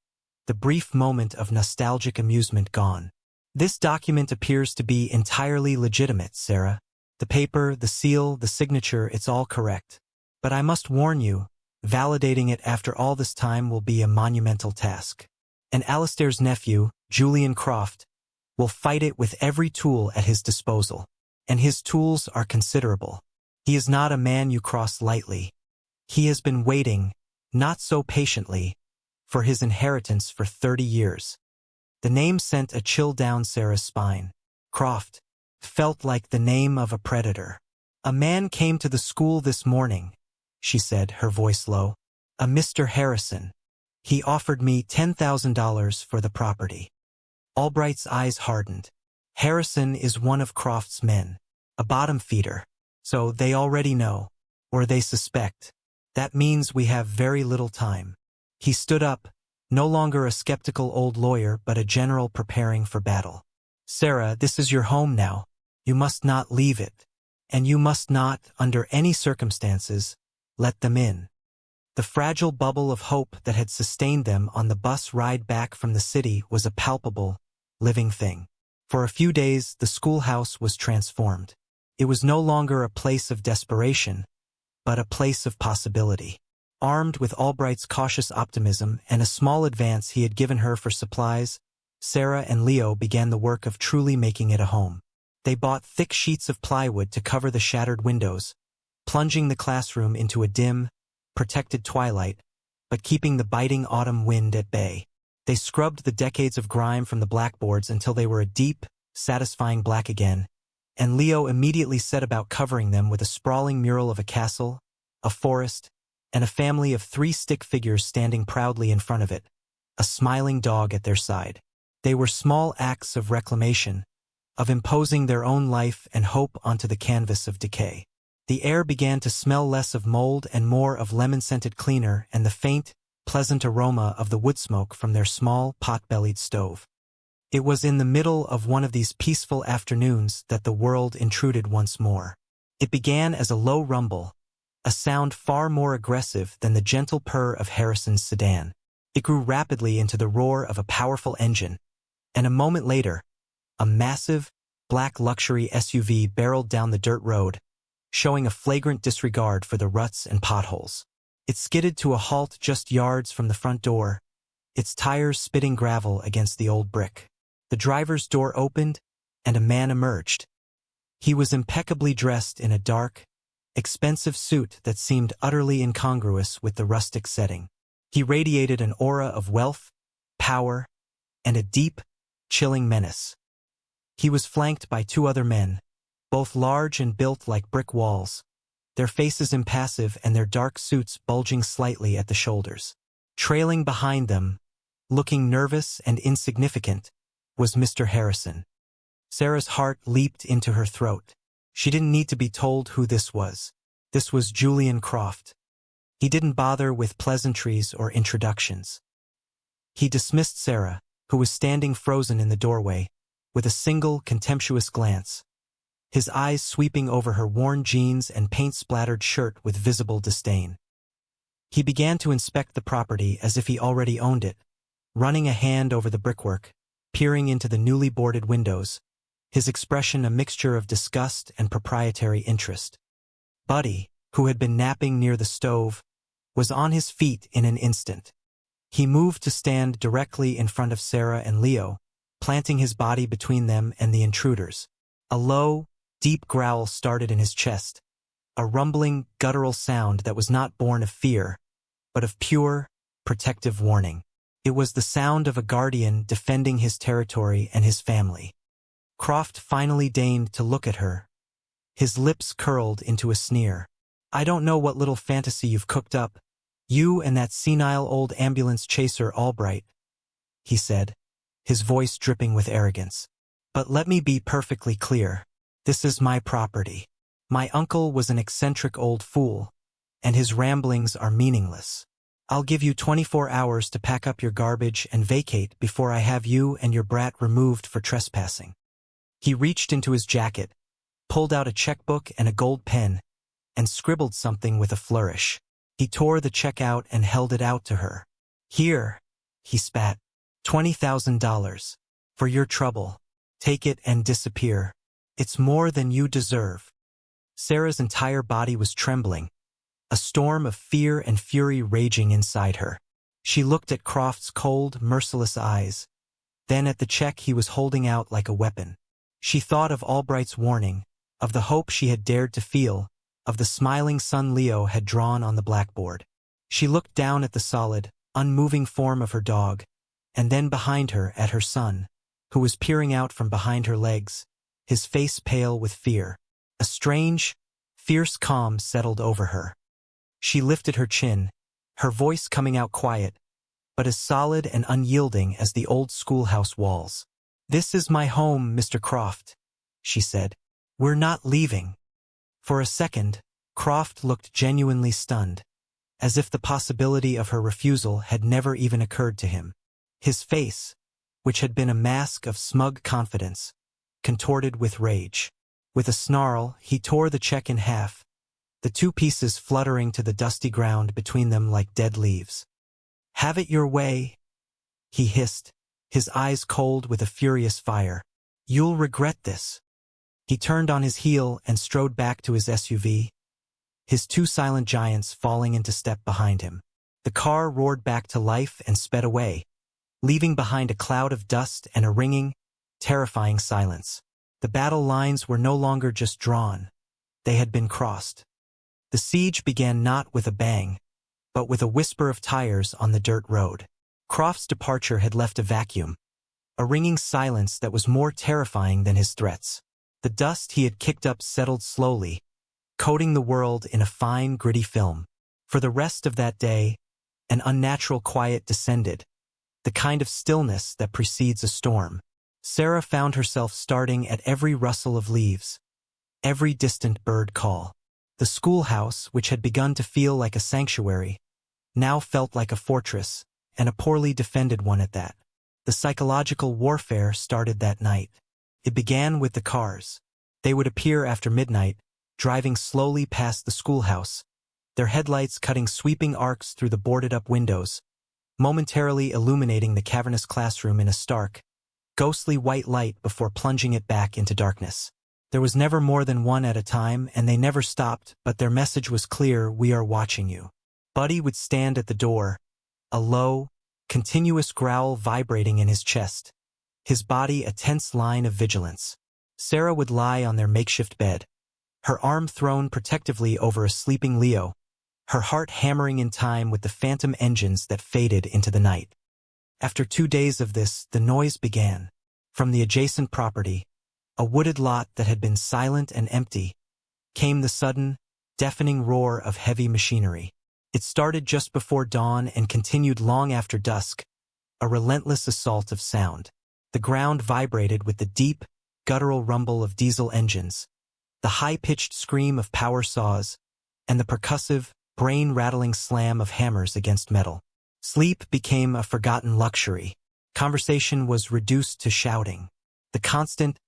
the brief moment of nostalgic amusement gone. This document appears to be entirely legitimate, Sarah. The paper, the seal, the signature, it's all correct. But I must warn you, validating it after all this time will be a monumental task. And Alistair's nephew, Julian Croft, will fight it with every tool at his disposal. And his tools are considerable. He is not a man you cross lightly. He has been waiting, not so patiently, for his inheritance for 30 years. The name sent a chill down Sarah's spine. Croft felt like the name of a predator. A man came to the school this morning, she said, her voice low. A Mr. Harrison. He offered me $10,000 for the property. Albright's eyes hardened. Harrison is one of Croft's men, a bottom feeder. So they already know, or they suspect. That means we have very little time. He stood up, no longer a skeptical old lawyer but a general preparing for battle. Sarah, this is your home now. You must not leave it. And you must not, under any circumstances, let them in. The fragile bubble of hope that had sustained them on the bus ride back from the city was a palpable, living thing. For a few days, the schoolhouse was transformed. It was no longer a place of desperation, but a place of possibility. Armed with Albright's cautious optimism and a small advance he had given her for supplies, Sarah and Leo began the work of truly making it a home. They bought thick sheets of plywood to cover the shattered windows, plunging the classroom into a dim, protected twilight, but keeping the biting autumn wind at bay. They scrubbed the decades of grime from the blackboards until they were a deep, satisfying black again, and Leo immediately set about covering them with a sprawling mural of a castle, a forest, and a family of 3 stick figures standing proudly in front of it, a smiling dog at their side. They were small acts of reclamation, of imposing their own life and hope onto the canvas of decay. The air began to smell less of mold and more of lemon-scented cleaner and the faint, pleasant aroma of the wood smoke from their small, pot-bellied stove. It was in the middle of one of these peaceful afternoons that the world intruded once more. It began as a low rumble, a sound far more aggressive than the gentle purr of Harrison's sedan. It grew rapidly into the roar of a powerful engine, and a moment later, a massive, black luxury SUV barreled down the dirt road, showing a flagrant disregard for the ruts and potholes. It skidded to a halt just yards from the front door, its tires spitting gravel against the old brick. The driver's door opened, and a man emerged. He was impeccably dressed in a dark, expensive suit that seemed utterly incongruous with the rustic setting. He radiated an aura of wealth, power, and a deep, chilling menace. He was flanked by 2 other men, both large and built like brick walls, their faces impassive and their dark suits bulging slightly at the shoulders. Trailing behind them, looking nervous and insignificant, was Mr. Harrison. Sarah's heart leaped into her throat. She didn't need to be told who this was. This was Julian Croft. He didn't bother with pleasantries or introductions. He dismissed Sarah, who was standing frozen in the doorway, with a single contemptuous glance, his eyes sweeping over her worn jeans and paint-splattered shirt with visible disdain. He began to inspect the property as if he already owned it, running a hand over the brickwork, peering into the newly boarded windows, his expression a mixture of disgust and proprietary interest. Buddy, who had been napping near the stove, was on his feet in an instant. He moved to stand directly in front of Sarah and Leo, planting his body between them and the intruders. A low, deep growl started in his chest, a rumbling, guttural sound that was not born of fear, but of pure, protective warning. It was the sound of a guardian defending his territory and his family. Croft finally deigned to look at her. His lips curled into a sneer. I don't know what little fantasy you've cooked up, you and that senile old ambulance chaser Albright, he said, his voice dripping with arrogance. But let me be perfectly clear. This is my property. My uncle was an eccentric old fool, and his ramblings are meaningless. I'll give you 24 hours to pack up your garbage and vacate before I have you and your brat removed for trespassing." He reached into his jacket, pulled out a checkbook and a gold pen, and scribbled something with a flourish. He tore the check out and held it out to her. "Here," he spat, $20,000. For your trouble. Take it and disappear. It's more than you deserve." Sarah's entire body was trembling, a storm of fear and fury raging inside her. She looked at Croft's cold, merciless eyes, then at the check he was holding out like a weapon. She thought of Albright's warning, of the hope she had dared to feel, of the smiling sun Leo had drawn on the blackboard. She looked down at the solid, unmoving form of her dog, and then behind her at her son, who was peering out from behind her legs, his face pale with fear. A strange, fierce calm settled over her. She lifted her chin, her voice coming out quiet, but as solid and unyielding as the old schoolhouse walls. "This is my home, Mr. Croft," she said. "We're not leaving." For a second, Croft looked genuinely stunned, as if the possibility of her refusal had never even occurred to him. His face, which had been a mask of smug confidence, contorted with rage. With a snarl, he tore the check in half, the two pieces fluttering to the dusty ground between them like dead leaves. "Have it your way," he hissed, his eyes cold with a furious fire. "You'll regret this." He turned on his heel and strode back to his SUV, his two silent giants falling into step behind him. The car roared back to life and sped away, leaving behind a cloud of dust and a ringing, terrifying silence. The battle lines were no longer just drawn. They had been crossed. The siege began not with a bang, but with a whisper of tires on the dirt road. Croft's departure had left a vacuum, a ringing silence that was more terrifying than his threats. The dust he had kicked up settled slowly, coating the world in a fine, gritty film. For the rest of that day, an unnatural quiet descended, the kind of stillness that precedes a storm. Sarah found herself starting at every rustle of leaves, every distant bird call. The schoolhouse, which had begun to feel like a sanctuary, now felt like a fortress, and a poorly defended one at that. The psychological warfare started that night. It began with the cars. They would appear after midnight, driving slowly past the schoolhouse, their headlights cutting sweeping arcs through the boarded-up windows, momentarily illuminating the cavernous classroom in a stark, ghostly white light before plunging it back into darkness. There was never more than one at a time, and they never stopped, but their message was clear: "We are watching you." Buddy would stand at the door, a low, continuous growl vibrating in his chest, his body a tense line of vigilance. Sarah would lie on their makeshift bed, her arm thrown protectively over a sleeping Leo, her heart hammering in time with the phantom engines that faded into the night. After 2 days of this, the noise began. From the adjacent property, a wooded lot that had been silent and empty, came the sudden, deafening roar of heavy machinery. It started just before dawn and continued long after dusk, a relentless assault of sound. The ground vibrated with the deep, guttural rumble of diesel engines, the high-pitched scream of power saws, and the percussive, brain-rattling slam of hammers against metal. Sleep became a forgotten luxury. Conversation was reduced to shouting. The constant,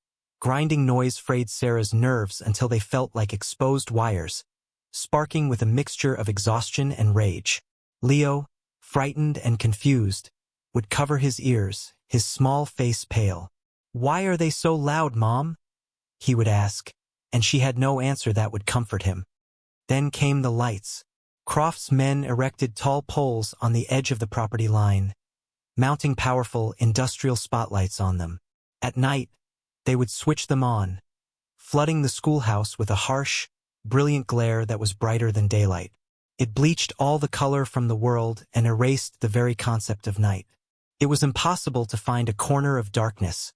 grinding noise frayed Sarah's nerves until they felt like exposed wires, sparking with a mixture of exhaustion and rage. Leo, frightened and confused, would cover his ears, his small face pale. "Why are they so loud, Mom?" he would ask, and she had no answer that would comfort him. Then came the lights. Croft's men erected tall poles on the edge of the property line, mounting powerful industrial spotlights on them. At night, they would switch them on, flooding the schoolhouse with a harsh, brilliant glare that was brighter than daylight. It bleached all the color from the world and erased the very concept of night. It was impossible to find a corner of darkness,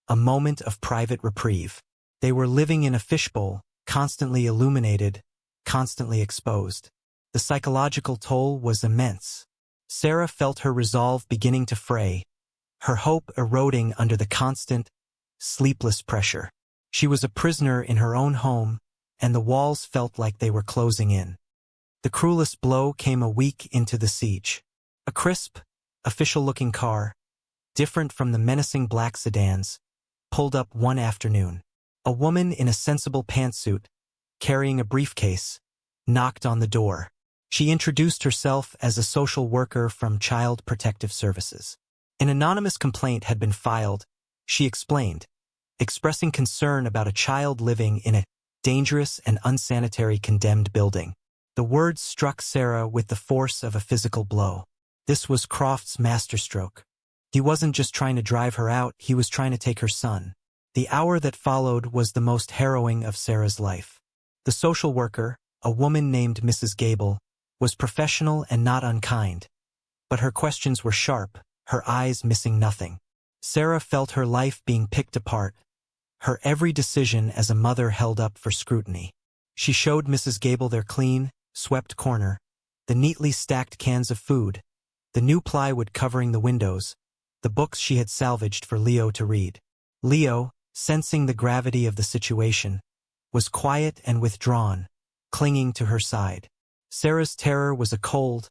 a moment of private reprieve. They were living in a fishbowl, constantly illuminated, constantly exposed. The psychological toll was immense. Sarah felt her resolve beginning to fray, her hope eroding under the constant, sleepless pressure. She was a prisoner in her own home, and the walls felt like they were closing in. The cruelest blow came a week into the siege. A crisp, official-looking car, different from the menacing black sedans, pulled up one afternoon. A woman in a sensible pantsuit, carrying a briefcase, knocked on the door. She introduced herself as a social worker from Child Protective Services. An anonymous complaint had been filed, she explained, expressing concern about a child living in a dangerous and unsanitary condemned building. The words struck Sarah with the force of a physical blow. This was Croft's masterstroke. He wasn't just trying to drive her out, he was trying to take her son. The hour that followed was the most harrowing of Sarah's life. The social worker, a woman named Mrs. Gable, was professional and not unkind, but her questions were sharp, her eyes missing nothing. Sarah felt her life being picked apart, her every decision as a mother held up for scrutiny. She showed Mrs. Gable their clean, swept corner, the neatly stacked cans of food, the new plywood covering the windows, the books she had salvaged for Leo to read. Leo, sensing the gravity of the situation, was quiet and withdrawn, clinging to her side. Sarah's terror was a cold,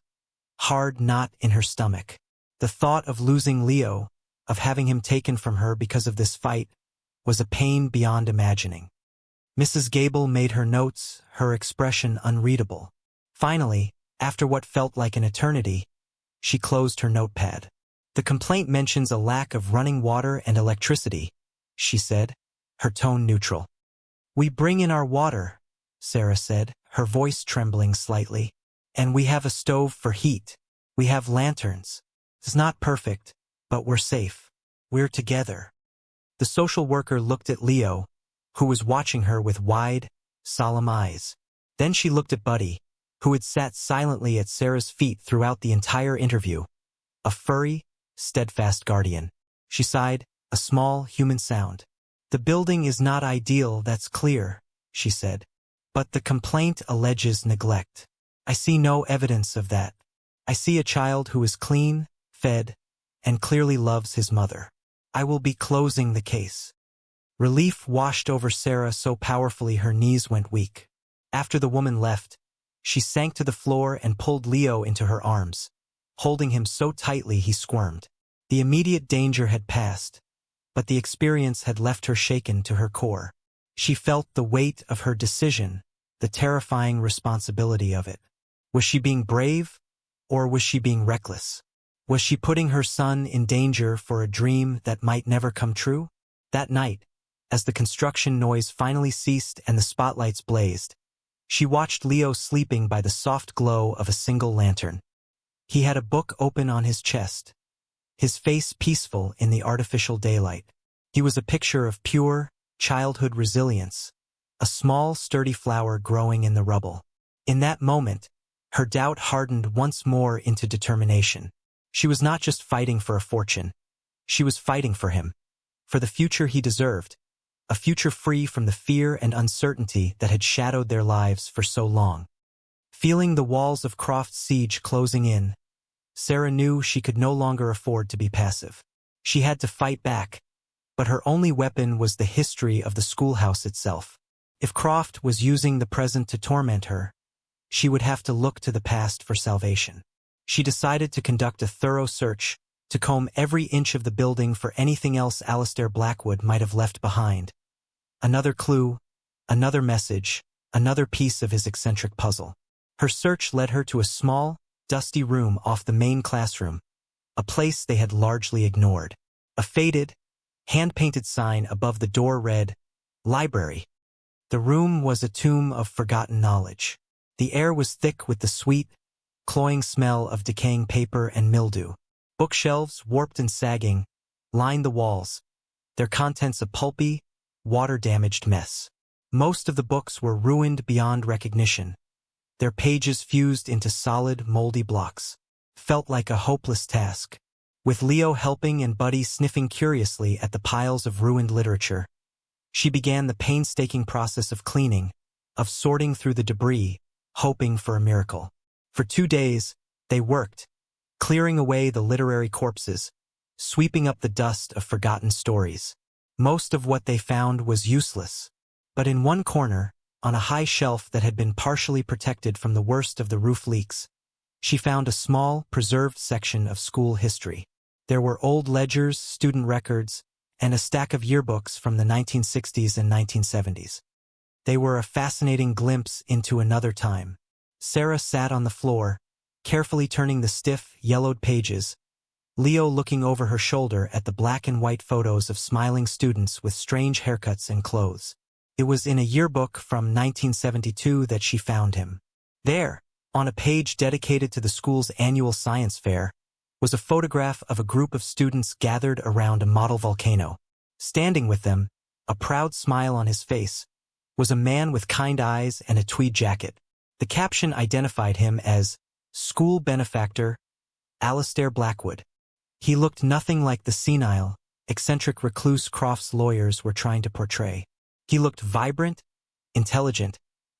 hard knot in her stomach. The thought of losing Leo, of having him taken from her because of this fight, was a pain beyond imagining. Mrs. Gable made her notes, her expression unreadable. Finally, after what felt like an eternity, she closed her notepad. The complaint mentions a lack of running water and electricity, she said, her tone neutral. We bring in our water, Sarah said, her voice trembling slightly. And we have a stove for heat. We have lanterns. It's not perfect, but we're safe. We're together. The social worker looked at Leo, who was watching her with wide, solemn eyes. Then she looked at Buddy, who had sat silently at Sarah's feet throughout the entire interview, a furry, steadfast guardian. She sighed, a small, human sound. The building is not ideal, that's clear, she said. But the complaint alleges neglect. I see no evidence of that. I see a child who is clean, fed, and clearly loves his mother. I will be closing the case. Relief washed over Sarah so powerfully her knees went weak. After the woman left, she sank to the floor and pulled Leo into her arms, holding him so tightly he squirmed. The immediate danger had passed, but the experience had left her shaken to her core. She felt the weight of her decision, the terrifying responsibility of it. Was she being brave, or was she being reckless? Was she putting her son in danger for a dream that might never come true? That night, as the construction noise finally ceased and the spotlights blazed, she watched Leo sleeping by the soft glow of a single lantern. He had a book open on his chest, his face peaceful in the artificial daylight. He was a picture of pure, childhood resilience, a small, sturdy flower growing in the rubble. In that moment, her doubt hardened once more into determination. She was not just fighting for a fortune. She was fighting for him, for the future he deserved, a future free from the fear and uncertainty that had shadowed their lives for so long. Feeling the walls of Croft's siege closing in, Sarah knew she could no longer afford to be passive. She had to fight back, but her only weapon was the history of the schoolhouse itself. If Croft was using the present to torment her, she would have to look to the past for salvation. She decided to conduct a thorough search, to comb every inch of the building for anything else Alistair Blackwood might have left behind. Another clue, another message, another piece of his eccentric puzzle. Her search led her to a small, dusty room off the main classroom, a place they had largely ignored. A faded, hand-painted sign above the door read, "Library." The room was a tomb of forgotten knowledge. The air was thick with the sweet, cloying smell of decaying paper and mildew. Bookshelves, warped and sagging, lined the walls, their contents a pulpy, water-damaged mess. Most of the books were ruined beyond recognition, their pages fused into solid, moldy blocks. Felt like a hopeless task. With Leo helping and Buddy sniffing curiously at the piles of ruined literature, she began the painstaking process of cleaning, of sorting through the debris, hoping for a miracle. For 2 days, they worked, clearing away the literary corpses, sweeping up the dust of forgotten stories. Most of what they found was useless. But in one corner, on a high shelf that had been partially protected from the worst of the roof leaks, she found a small, preserved section of school history. There were old ledgers, student records, and a stack of yearbooks from the 1960s and 1970s. They were a fascinating glimpse into another time. Sarah sat on the floor, carefully turning the stiff, yellowed pages, Leo looking over her shoulder at the black and white photos of smiling students with strange haircuts and clothes. It was in a yearbook from 1972 that she found him. There, on a page dedicated to the school's annual science fair, was a photograph of a group of students gathered around a model volcano. Standing with them, a proud smile on his face, was a man with kind eyes and a tweed jacket. The caption identified him as school benefactor Alistair Blackwood. He looked nothing like the senile, eccentric recluse Crofts lawyers were trying to portray. He looked vibrant, intelligent,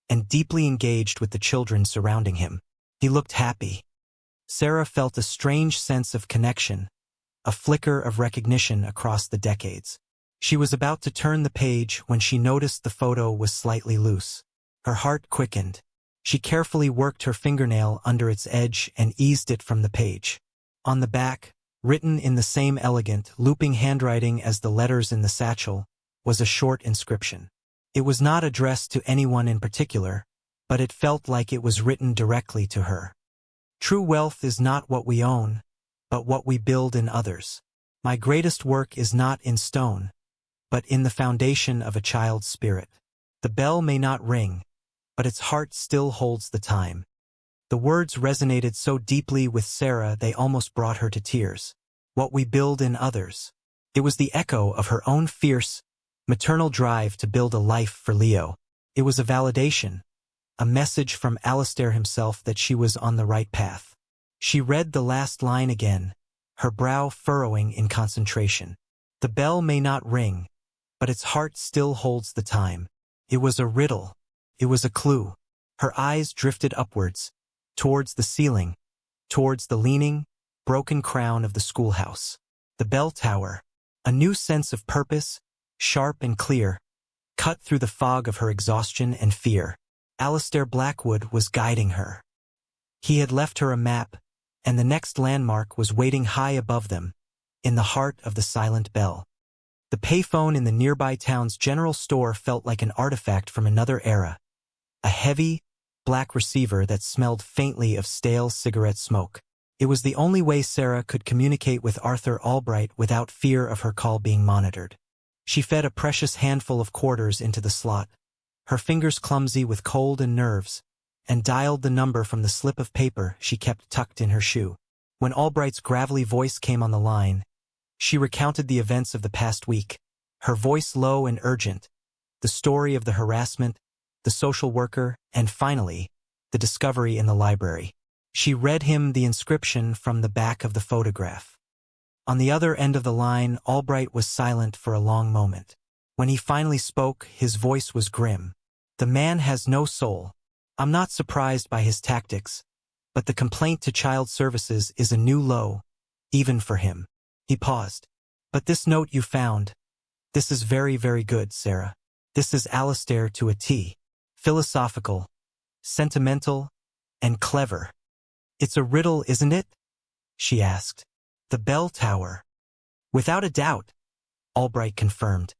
and deeply engaged with the children surrounding him. He looked happy. Sarah felt a strange sense of connection, a flicker of recognition across the decades. She was about to turn the page when she noticed the photo was slightly loose. Her heart quickened. She carefully worked her fingernail under its edge and eased it from the page. On the back, written in the same elegant, looping handwriting as the letters in the satchel, was a short inscription. It was not addressed to anyone in particular, but it felt like it was written directly to her. True wealth is not what we own, but what we build in others. My greatest work is not in stone, but in the foundation of a child's spirit. The bell may not ring, but its heart still holds the time. The words resonated so deeply with Sarah they almost brought her to tears. What we build in others. It was the echo of her own fierce, maternal drive to build a life for Leo. It was a validation, a message from Alistair himself that she was on the right path. She read the last line again, her brow furrowing in concentration. The bell may not ring, but its heart still holds the time. It was a riddle. It was a clue. Her eyes drifted upwards, towards the ceiling, towards the leaning, broken crown of the schoolhouse. The bell tower, a new sense of purpose, sharp and clear, cut through the fog of her exhaustion and fear. Alistair Blackwood was guiding her. He had left her a map, and the next landmark was waiting high above them, in the heart of the silent bell. The payphone in the nearby town's general store felt like an artifact from another era, a heavy, black receiver that smelled faintly of stale cigarette smoke. It was the only way Sarah could communicate with Arthur Albright without fear of her call being monitored. She fed a precious handful of quarters into the slot, her fingers clumsy with cold and nerves, and dialed the number from the slip of paper she kept tucked in her shoe. When Albright's gravelly voice came on the line, she recounted the events of the past week, her voice low and urgent, the story of the harassment, the social worker, and finally, the discovery in the library. She read him the inscription from the back of the photograph. On the other end of the line, Albright was silent for a long moment. When he finally spoke, his voice was grim. The man has no soul. I'm not surprised by his tactics, but the complaint to Child Services is a new low, even for him. He paused. But this note you found, this is very, very good, Sarah. This is Alistair to a T. Philosophical, sentimental, and clever. It's a riddle, isn't it? She asked. The bell tower. Without a doubt, Albright confirmed,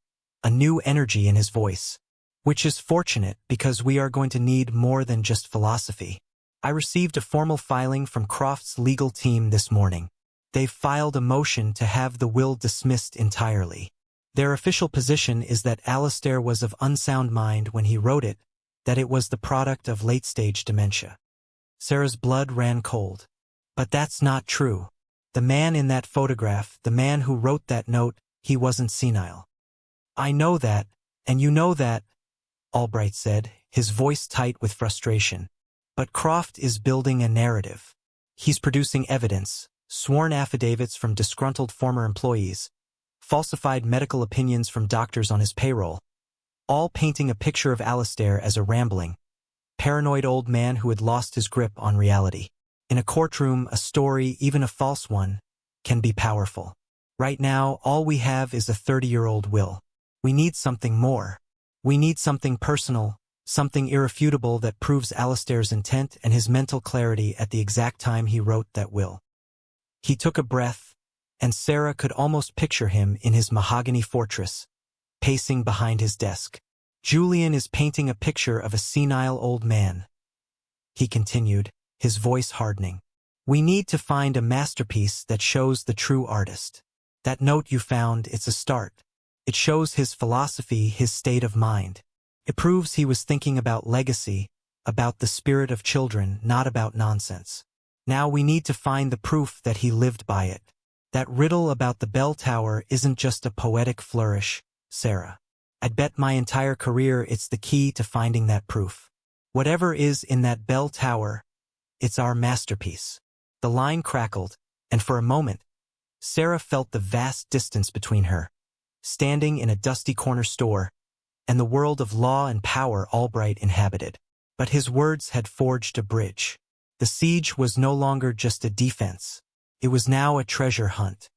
a new energy in his voice. Which is fortunate because we are going to need more than just philosophy. I received a formal filing from Croft's legal team this morning. They've filed a motion to have the will dismissed entirely. Their official position is that Alistair was of unsound mind when he wrote it, that it was the product of late-stage dementia. Sarah's blood ran cold. But that's not true. The man in that photograph, the man who wrote that note, he wasn't senile. I know that, and you know that, Albright said, his voice tight with frustration. But Croft is building a narrative. He's producing evidence, sworn affidavits from disgruntled former employees, falsified medical opinions from doctors on his payroll, all painting a picture of Alistair as a rambling, paranoid old man who had lost his grip on reality. In a courtroom, a story, even a false one, can be powerful. Right now, all we have is a 30-year-old will. We need something more. We need something personal, something irrefutable that proves Alistair's intent and his mental clarity at the exact time he wrote that will. He took a breath, and Sarah could almost picture him in his mahogany fortress, pacing behind his desk. Julian is painting a picture of a senile old man, he continued, his voice hardening. We need to find a masterpiece that shows the true artist. That note you found, it's a start. It shows his philosophy, his state of mind. It proves he was thinking about legacy, about the spirit of children, not about nonsense. Now we need to find the proof that he lived by it. That riddle about the bell tower isn't just a poetic flourish, Sarah. I'd bet my entire career it's the key to finding that proof. Whatever is in that bell tower, it's our masterpiece. The line crackled, and for a moment, Sarah felt the vast distance between her, standing in a dusty corner store, and the world of law and power Albright inhabited. But his words had forged a bridge. The siege was no longer just a defense. It was now a treasure hunt.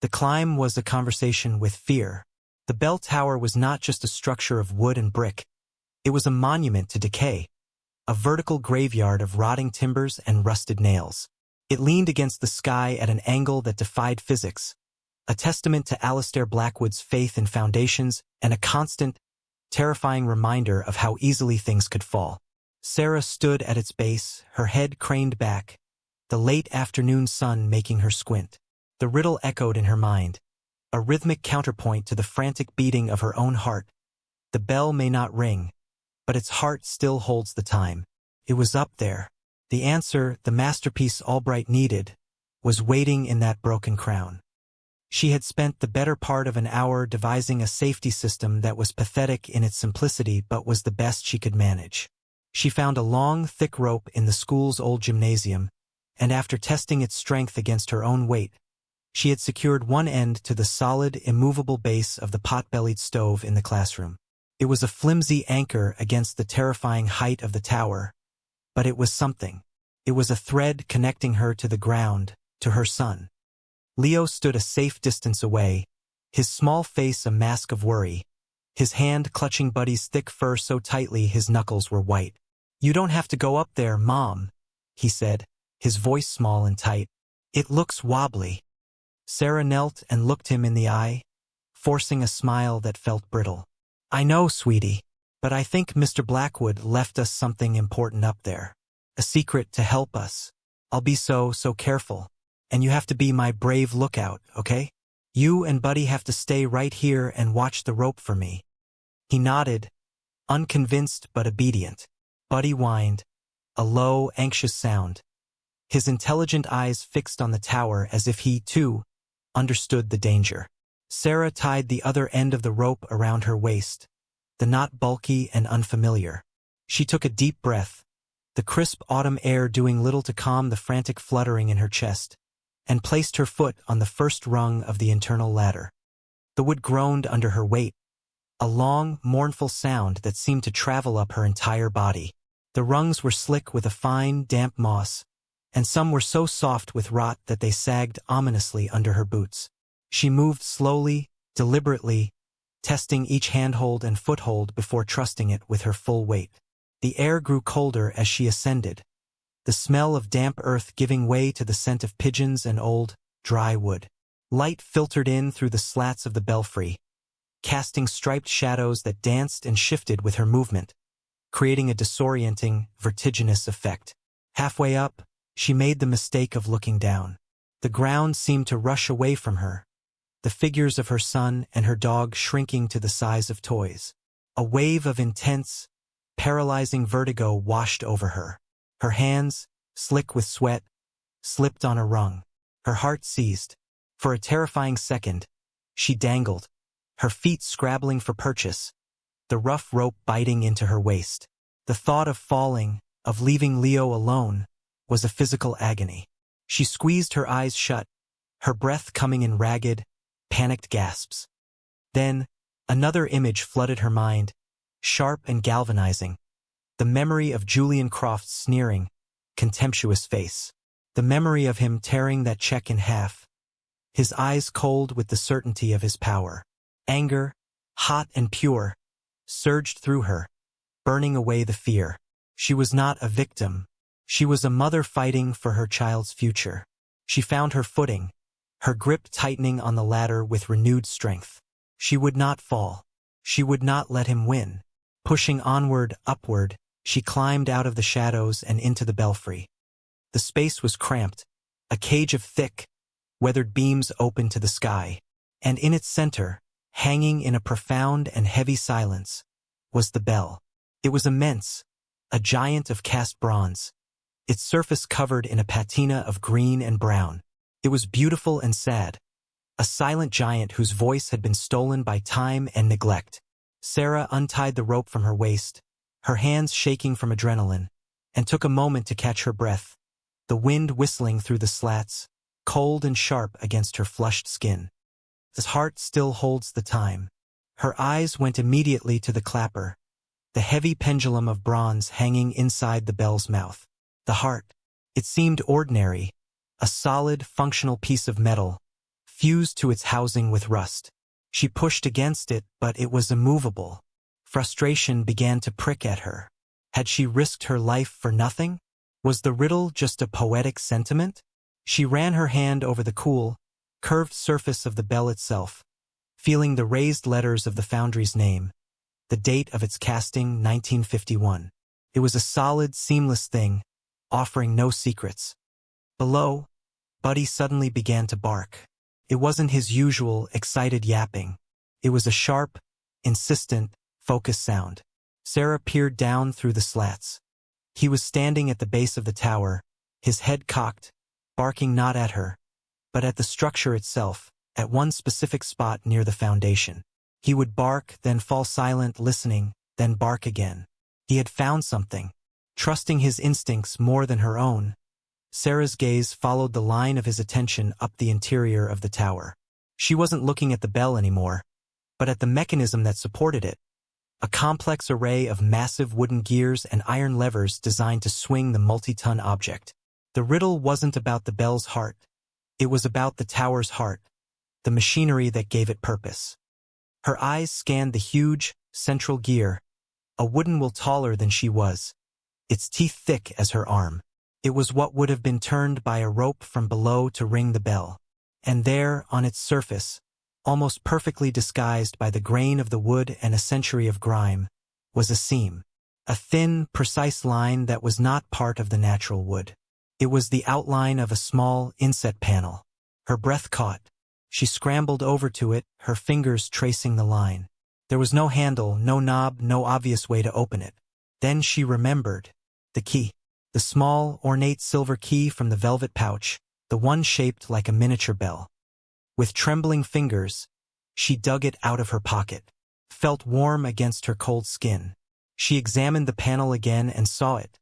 The climb was a conversation with fear. The bell tower was not just a structure of wood and brick. It was a monument to decay, a vertical graveyard of rotting timbers and rusted nails. It leaned against the sky at an angle that defied physics, a testament to Alistair Blackwood's faith in foundations and a constant, terrifying reminder of how easily things could fall. Sarah stood at its base, her head craned back, the late afternoon sun making her squint. The riddle echoed in her mind, a rhythmic counterpoint to the frantic beating of her own heart. The bell may not ring, but its heart still holds the time. It was up there. The answer, the masterpiece Albright needed, was waiting in that broken crown. She had spent the better part of an hour devising a safety system that was pathetic in its simplicity but was the best she could manage. She found a long, thick rope in the school's old gymnasium, and after testing its strength against her own weight, she had secured one end to the solid, immovable base of the pot-bellied stove in the classroom. It was a flimsy anchor against the terrifying height of the tower, but it was something. It was a thread connecting her to the ground, to her son. Leo stood a safe distance away, his small face a mask of worry, his hand clutching Buddy's thick fur so tightly his knuckles were white. You don't have to go up there, Mom, he said, his voice small and tight. It looks wobbly. Sarah knelt and looked him in the eye, forcing a smile that felt brittle. I know, sweetie, but I think Mr. Blackwood left us something important up there. A secret to help us. I'll be so careful. And you have to be my brave lookout, okay? You and Buddy have to stay right here and watch the rope for me. He nodded, unconvinced but obedient. Buddy whined, a low, anxious sound, his intelligent eyes fixed on the tower as if he, too, understood the danger. Sarah tied the other end of the rope around her waist, the knot bulky and unfamiliar. She took a deep breath, the crisp autumn air doing little to calm the frantic fluttering in her chest, and placed her foot on the first rung of the internal ladder. The wood groaned under her weight, a long, mournful sound that seemed to travel up her entire body. The rungs were slick with a fine, damp moss, and some were so soft with rot that they sagged ominously under her boots. She moved slowly, deliberately, testing each handhold and foothold before trusting it with her full weight. The air grew colder as she ascended, the smell of damp earth giving way to the scent of pigeons and old, dry wood. Light filtered in through the slats of the belfry, casting striped shadows that danced and shifted with her movement, creating a disorienting, vertiginous effect. Halfway up, she made the mistake of looking down. The ground seemed to rush away from her, the figures of her son and her dog shrinking to the size of toys. A wave of intense, paralyzing vertigo washed over her. Her hands, slick with sweat, slipped on a rung. Her heart seized. For a terrifying second, she dangled, her feet scrabbling for purchase, the rough rope biting into her waist. The thought of falling, of leaving Leo alone, was a physical agony. She squeezed her eyes shut, her breath coming in ragged, panicked gasps. Then, another image flooded her mind, sharp and galvanizing. The memory of Julian Croft's sneering, contemptuous face. The memory of him tearing that check in half. his eyes cold with the certainty of his power. Anger, hot and pure, surged through her, burning away the fear. She was not a victim. She was a mother fighting for her child's future. She found her footing, her grip tightening on the ladder with renewed strength. She would not fall. She would not let him win. Pushing onward, upward, she climbed out of the shadows and into the belfry. The space was cramped, a cage of thick, weathered beams open to the sky, and in its center, hanging in a profound and heavy silence, was the bell. It was immense, a giant of cast bronze, its surface covered in a patina of green and brown. It was beautiful and sad, a silent giant whose voice had been stolen by time and neglect. Sarah untied the rope from her waist, her hands shaking from adrenaline, and took a moment to catch her breath, the wind whistling through the slats, cold and sharp against her flushed skin. His heart still holds the time. Her eyes went immediately to the clapper, the heavy pendulum of bronze hanging inside the bell's mouth. The heart. It seemed ordinary, a solid, functional piece of metal, fused to its housing with rust. She pushed against it, but it was immovable. Frustration began to prick at her. Had she risked her life for nothing? Was the riddle just a poetic sentiment? She ran her hand over the cool, curved surface of the bell itself, feeling the raised letters of the foundry's name, the date of its casting 1951. It was a solid, seamless thing, offering no secrets. Below, Buddy suddenly began to bark. It wasn't his usual, excited yapping. It was a sharp, insistent, focused sound. Sarah peered down through the slats. He was standing at the base of the tower, his head cocked, barking not at her, but at the structure itself, at one specific spot near the foundation. He would bark, then fall silent, listening, then bark again. He had found something. Trusting his instincts more than her own, Sarah's gaze followed the line of his attention up the interior of the tower. She wasn't looking at the bell anymore, but at the mechanism that supported it, a complex array of massive wooden gears and iron levers designed to swing the multi-ton object. The riddle wasn't about the bell's heart. It was about the tower's heart, the machinery that gave it purpose. Her eyes scanned the huge, central gear, a wooden will taller than she was, its teeth thick as her arm. It was what would have been turned by a rope from below to ring the bell. And there, on its surface, almost perfectly disguised by the grain of the wood and a century of grime, was a seam. A thin, precise line that was not part of the natural wood. It was the outline of a small inset panel. Her breath caught. She scrambled over to it, her fingers tracing the line. There was no handle, no knob, no obvious way to open it. Then she remembered. The key. The small, ornate silver key from the velvet pouch, the one shaped like a miniature bell. With trembling fingers, she dug it out of her pocket, felt warm against her cold skin. She examined the panel again and saw it.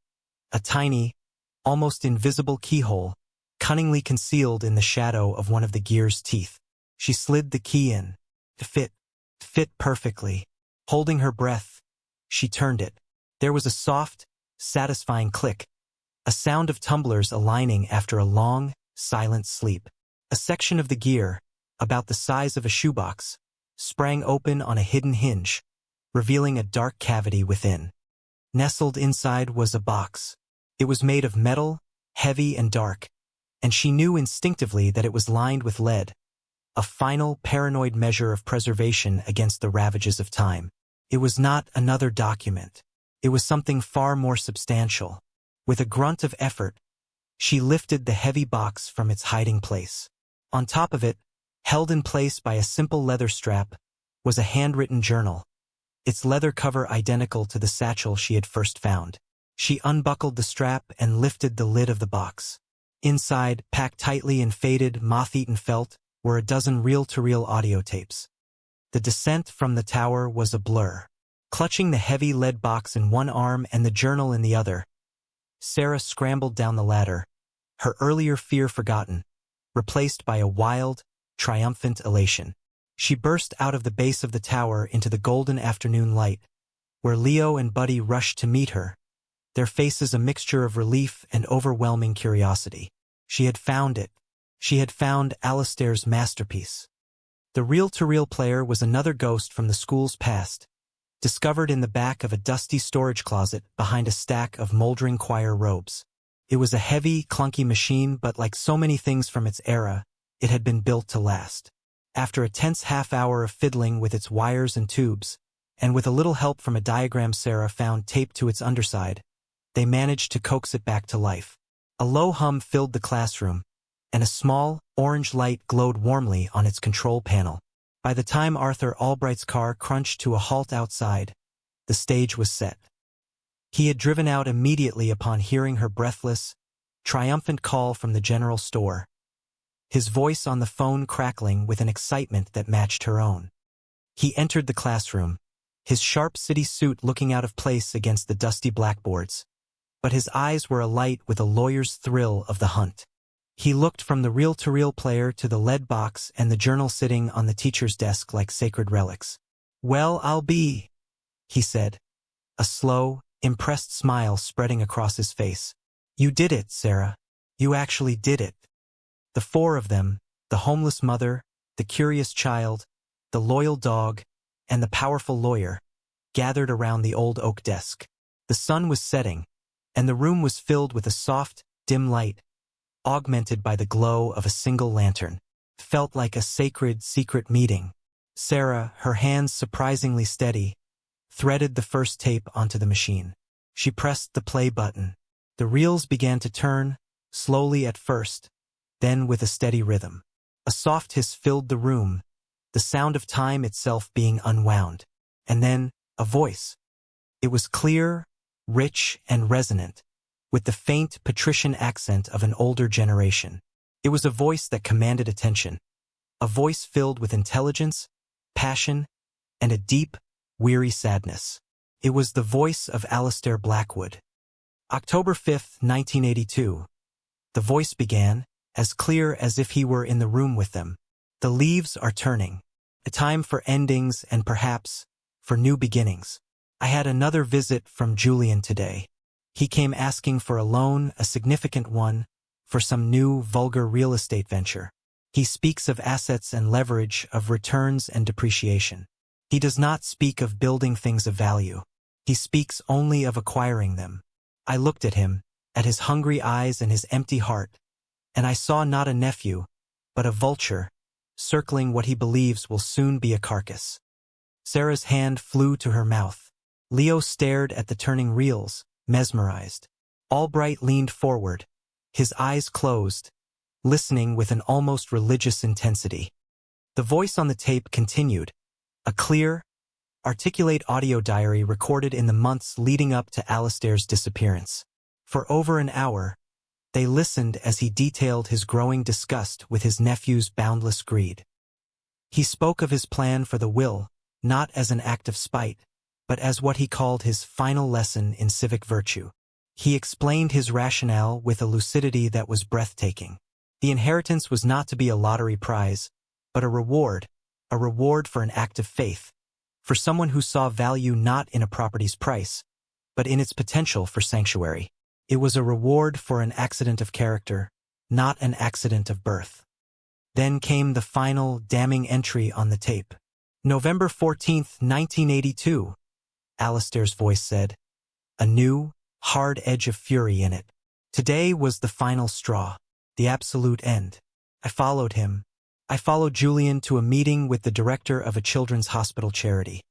A tiny, almost invisible keyhole, cunningly concealed in the shadow of one of the gear's teeth. She slid the key in. It fit perfectly. Holding her breath, she turned it. There was a soft, satisfying click, a sound of tumblers aligning after a long, silent sleep. A section of the gear, about the size of a shoebox, sprang open on a hidden hinge, revealing a dark cavity within. Nestled inside was a box. It was made of metal, heavy and dark, and she knew instinctively that it was lined with lead, a final, paranoid measure of preservation against the ravages of time. It was not another document. It was something far more substantial. With a grunt of effort, she lifted the heavy box from its hiding place. On top of it, held in place by a simple leather strap, was a handwritten journal, its leather cover identical to the satchel she had first found. She unbuckled the strap and lifted the lid of the box. Inside, packed tightly in faded, moth-eaten felt, were a dozen reel-to-reel audio tapes. The descent from the tower was a blur. Clutching the heavy lead box in one arm and the journal in the other, Sarah scrambled down the ladder, her earlier fear forgotten, replaced by a wild, triumphant elation. She burst out of the base of the tower into the golden afternoon light, where Leo and Buddy rushed to meet her, their faces a mixture of relief and overwhelming curiosity. She had found it. She had found Alistair's masterpiece. The reel-to-reel player was another ghost from the school's past, discovered in the back of a dusty storage closet behind a stack of moldering choir robes. It was a heavy, clunky machine, but like so many things from its era, it had been built to last. After a tense half-hour of fiddling with its wires and tubes, and with a little help from a diagram Sarah found taped to its underside, they managed to coax it back to life. A low hum filled the classroom, and a small, orange light glowed warmly on its control panel. By the time Arthur Albright's car crunched to a halt outside, the stage was set. He had driven out immediately upon hearing her breathless, triumphant call from the general store, his voice on the phone crackling with an excitement that matched her own. He entered the classroom, his sharp city suit looking out of place against the dusty blackboards, but his eyes were alight with a lawyer's thrill of the hunt. He looked from the reel-to-reel player to the lead box and the journal sitting on the teacher's desk like sacred relics. "Well, I'll be," he said, a slow, impressed smile spreading across his face. "You did it, Sarah. You actually did it." The four of them, the homeless mother, the curious child, the loyal dog, and the powerful lawyer, gathered around the old oak desk. The sun was setting, and the room was filled with a soft, dim light, augmented by the glow of a single lantern. Felt like a sacred, secret meeting. Sarah, her hands surprisingly steady, threaded the first tape onto the machine. She pressed the play button. The reels began to turn, slowly at first, then with a steady rhythm. A soft hiss filled the room, the sound of time itself being unwound. And then, a voice. It was clear, rich, and resonant, with the faint patrician accent of an older generation. It was a voice that commanded attention, a voice filled with intelligence, passion, and a deep, weary sadness. It was the voice of Alistair Blackwood. October 5, 1982. The voice began, as clear as if he were in the room with them. "The leaves are turning. A time for endings and perhaps for new beginnings. I had another visit from Julian today. He came asking for a loan, a significant one, for some new, vulgar real estate venture. He speaks of assets and leverage, of returns and depreciation. He does not speak of building things of value. He speaks only of acquiring them." I looked at him, at his hungry eyes and his empty heart, and I saw not a nephew, but a vulture, circling what he believes will soon be a carcass. Sarah's hand flew to her mouth. Leo stared at the turning reels, mesmerized. Albright leaned forward, his eyes closed, listening with an almost religious intensity. The voice on the tape continued, a clear, articulate audio diary recorded in the months leading up to Alistair's disappearance. For over an hour, they listened as he detailed his growing disgust with his nephew's boundless greed. He spoke of his plan for the will, not as an act of spite, but as what he called his final lesson in civic virtue. He explained his rationale with a lucidity that was breathtaking. The inheritance was not to be a lottery prize, but a reward for an act of faith, for someone who saw value not in a property's price, but in its potential for sanctuary. It was a reward for an accident of character, not an accident of birth. Then came the final, damning entry on the tape. November 14, 1982, Alistair's voice said, a new, hard edge of fury in it. Today was the final straw, the absolute end. I followed him. I followed Julian to a meeting with the director of a children's hospital charity,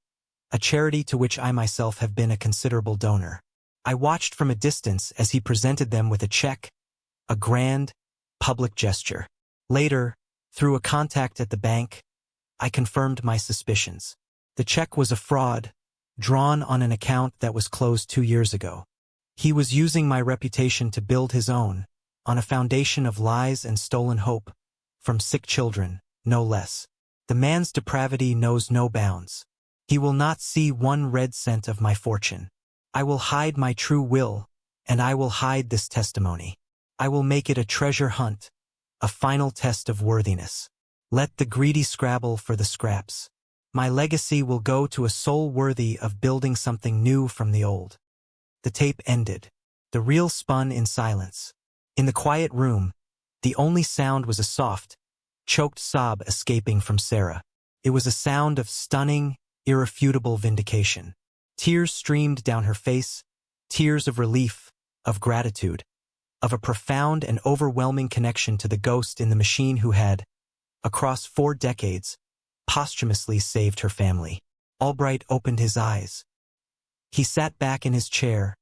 a charity to which I myself have been a considerable donor. I watched from a distance as he presented them with a check, a grand, public gesture. Later, through a contact at the bank, I confirmed my suspicions. The check was a fraud, drawn on an account that was closed 2 years ago. He was using my reputation to build his own, on a foundation of lies and stolen hope, from sick children, no less. The man's depravity knows no bounds. He will not see 1 red cent of my fortune. I will hide my true will, and I will hide this testimony. I will make it a treasure hunt, a final test of worthiness. Let the greedy scrabble for the scraps. My legacy will go to a soul worthy of building something new from the old. The tape ended. The reel spun in silence. In the quiet room, The only sound was a soft, choked sob escaping from Sarah. It was a sound of stunning, irrefutable vindication. Tears streamed down her face, tears of relief, of gratitude, of a profound and overwhelming connection to the ghost in the machine who had, across 4 decades, posthumously saved her family. Albright opened his eyes. He sat back in his chair,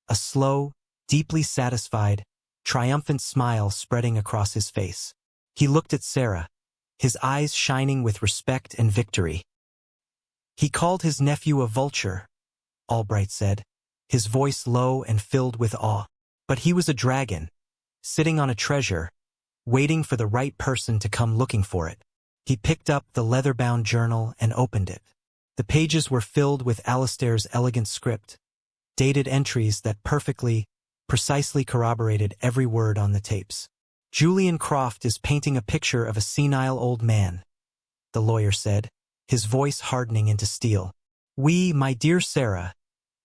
a slow, deeply satisfied, triumphant smile spreading across his face. He looked at Sarah, his eyes shining with respect and victory. "He called his nephew a vulture," Albright said, his voice low and filled with awe. "But he was a dragon, sitting on a treasure, waiting for the right person to come looking for it." He picked up the leather-bound journal and opened it. The pages were filled with Alistair's elegant script, dated entries that precisely corroborated every word on the tapes. "Julian Croft is painting a picture of a senile old man," the lawyer said, his voice hardening into steel. "We, my dear Sarah,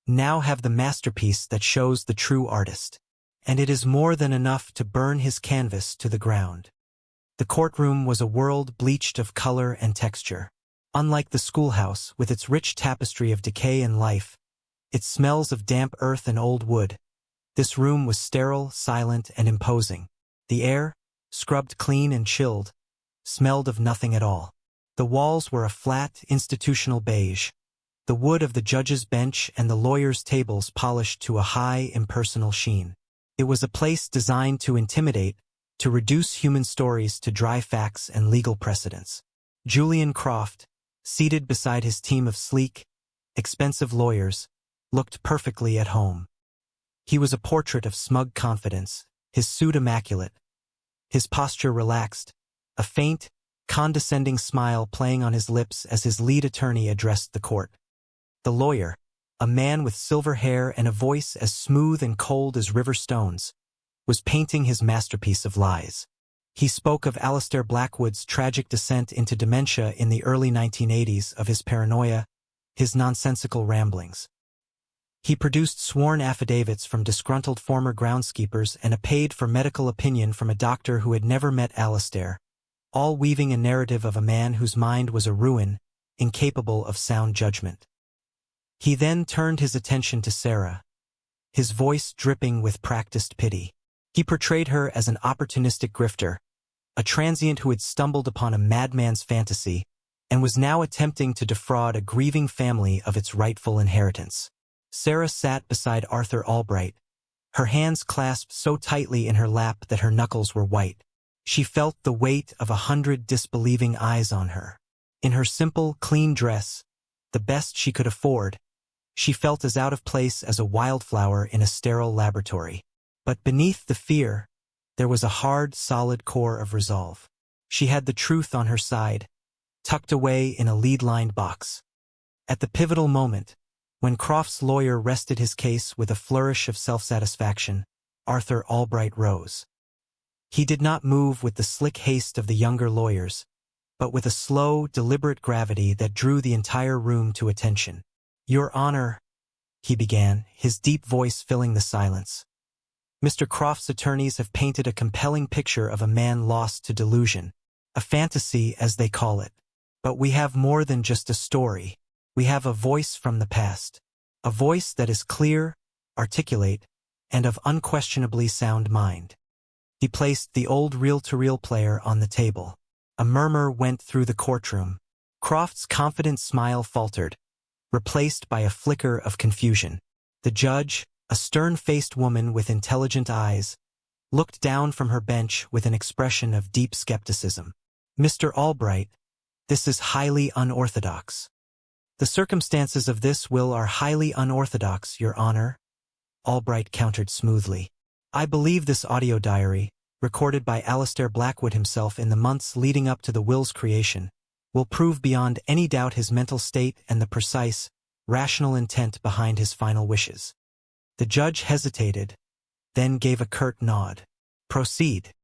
now have the masterpiece that shows the true artist, and it is more than enough to burn his canvas to the ground." The courtroom was a world bleached of color and texture. Unlike the schoolhouse, with its rich tapestry of decay and life, its smells of damp earth and old wood, this room was sterile, silent, and imposing. The air, scrubbed clean and chilled, smelled of nothing at all. The walls were a flat, institutional beige, the wood of the judge's bench and the lawyer's tables polished to a high, impersonal sheen. It was a place designed to intimidate, to reduce human stories to dry facts and legal precedents. Julian Croft, seated beside his team of sleek, expensive lawyers, looked perfectly at home. He was a portrait of smug confidence, his suit immaculate, his posture relaxed, a faint, condescending smile playing on his lips as his lead attorney addressed the court. The lawyer, a man with silver hair and a voice as smooth and cold as river stones, was painting his masterpiece of lies. He spoke of Alistair Blackwood's tragic descent into dementia in the early 1980s, of his paranoia, his nonsensical ramblings. He produced sworn affidavits from disgruntled former groundskeepers and a paid-for medical opinion from a doctor who had never met Alistair, all weaving a narrative of a man whose mind was a ruin, incapable of sound judgment. He then turned his attention to Sarah, his voice dripping with practiced pity. He portrayed her as an opportunistic grifter, a transient who had stumbled upon a madman's fantasy and was now attempting to defraud a grieving family of its rightful inheritance. Sarah sat beside Arthur Albright, her hands clasped so tightly in her lap that her knuckles were white. She felt the weight of 100 disbelieving eyes on her. In her simple, clean dress, the best she could afford, she felt as out of place as a wildflower in a sterile laboratory. But beneath the fear, there was a hard, solid core of resolve. She had the truth on her side, tucked away in a lead-lined box. At the pivotal moment, when Croft's lawyer rested his case with a flourish of self-satisfaction, Arthur Albright rose. He did not move with the slick haste of the younger lawyers, but with a slow, deliberate gravity that drew the entire room to attention. "Your Honor," he began, his deep voice filling the silence. "Mr. Croft's attorneys have painted a compelling picture of a man lost to delusion, a fantasy as they call it. But we have more than just a story. We have a voice from the past, a voice that is clear, articulate, and of unquestionably sound mind." He placed the old reel-to-reel player on the table. A murmur went through the courtroom. Croft's confident smile faltered, replaced by a flicker of confusion. The judge, a stern-faced woman with intelligent eyes, looked down from her bench with an expression of deep skepticism. "Mr. Albright, this is highly unorthodox." "The circumstances of this will are highly unorthodox, Your Honor," Albright countered smoothly. "I believe this audio diary, recorded by Alistair Blackwood himself in the months leading up to the will's creation, will prove beyond any doubt his mental state and the precise, rational intent behind his final wishes." The judge hesitated, then gave a curt nod. "Proceed."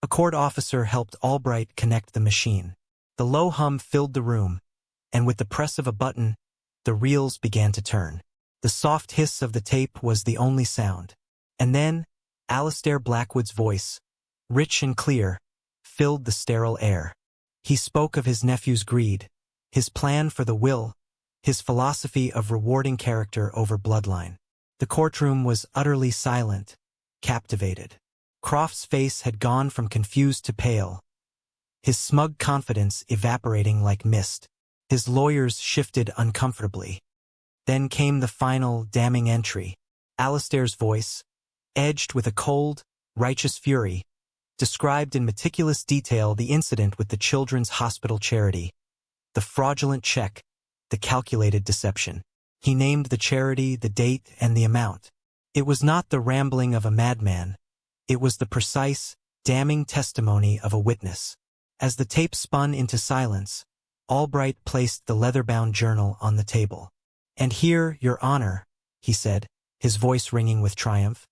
A court officer helped Albright connect the machine. The low hum filled the room, and with the press of a button, the reels began to turn. The soft hiss of the tape was the only sound. And then, Alistair Blackwood's voice, rich and clear, filled the sterile air. He spoke of his nephew's greed, his plan for the will, his philosophy of rewarding character over bloodline. The courtroom was utterly silent, captivated. Croft's face had gone from confused to pale, his smug confidence evaporating like mist. His lawyers shifted uncomfortably. Then came the final, damning entry. Alistair's voice, edged with a cold, righteous fury, described in meticulous detail the incident with the Children's Hospital charity, the fraudulent check, the calculated deception. He named the charity, the date, and the amount. It was not the rambling of a madman. It was the precise, damning testimony of a witness. As the tape spun into silence, Albright placed the leather-bound journal on the table. "And here, Your Honor," he said, his voice ringing with triumph,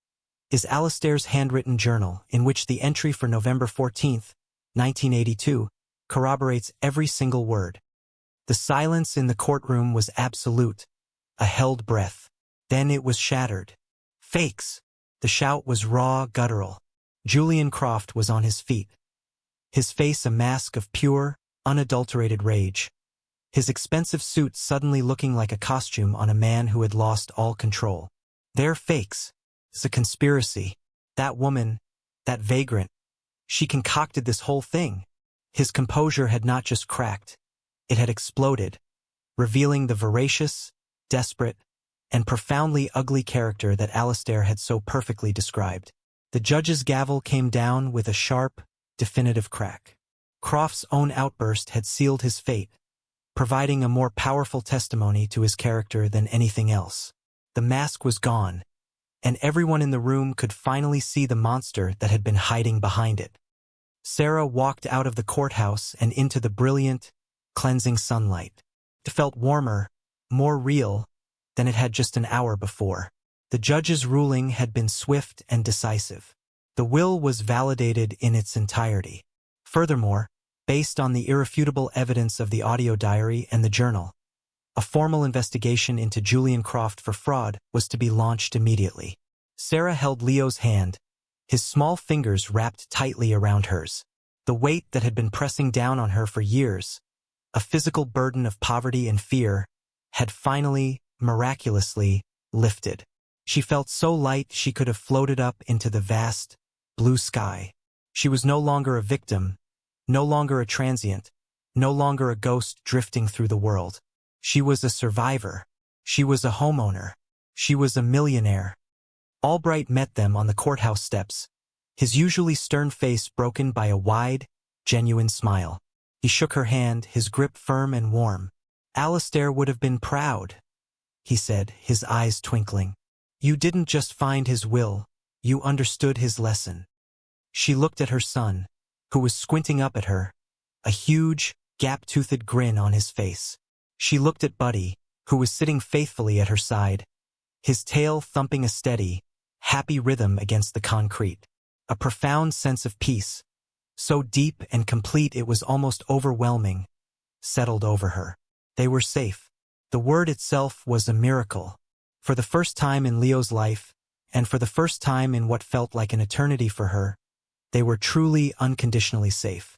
"is Alistair's handwritten journal, in which the entry for November 14th, 1982, corroborates every single word." The silence in the courtroom was absolute, a held breath. Then it was shattered. "Fakes!" The shout was raw, guttural. Julian Croft was on his feet, his face a mask of pure, unadulterated rage, his expensive suit suddenly looking like a costume on a man who had lost all control. "They're fakes. It's a conspiracy. That woman, that vagrant, she concocted this whole thing." His composure had not just cracked, it had exploded, revealing the voracious, desperate, and profoundly ugly character that Alistair had so perfectly described. The judge's gavel came down with a sharp, definitive crack. Croft's own outburst had sealed his fate, providing a more powerful testimony to his character than anything else. The mask was gone, and everyone in the room could finally see the monster that had been hiding behind it. Sarah walked out of the courthouse and into the brilliant, cleansing sunlight. It felt warmer, more real, than it had just an hour before. The judge's ruling had been swift and decisive. The will was validated in its entirety. Furthermore, based on the irrefutable evidence of the audio diary and the journal, a formal investigation into Julian Croft for fraud was to be launched immediately. Sarah held Leo's hand, his small fingers wrapped tightly around hers. The weight that had been pressing down on her for years, a physical burden of poverty and fear, had finally, miraculously, lifted. She felt so light she could have floated up into the vast, blue sky. She was no longer a victim, no longer a transient, no longer a ghost drifting through the world. She was a survivor. She was a homeowner. She was a millionaire. Albright met them on the courthouse steps, his usually stern face broken by a wide, genuine smile. He shook her hand, his grip firm and warm. "Alistair would have been proud," he said, his eyes twinkling. "You didn't just find his will, you understood his lesson." She looked at her son, who was squinting up at her, a huge, gap-toothed grin on his face. She looked at Buddy, who was sitting faithfully at her side, his tail thumping a steady, happy rhythm against the concrete. A profound sense of peace, so deep and complete it was almost overwhelming, settled over her. They were safe. The word itself was a miracle. For the first time in Leo's life, and for the first time in what felt like an eternity for her, they were truly unconditionally safe.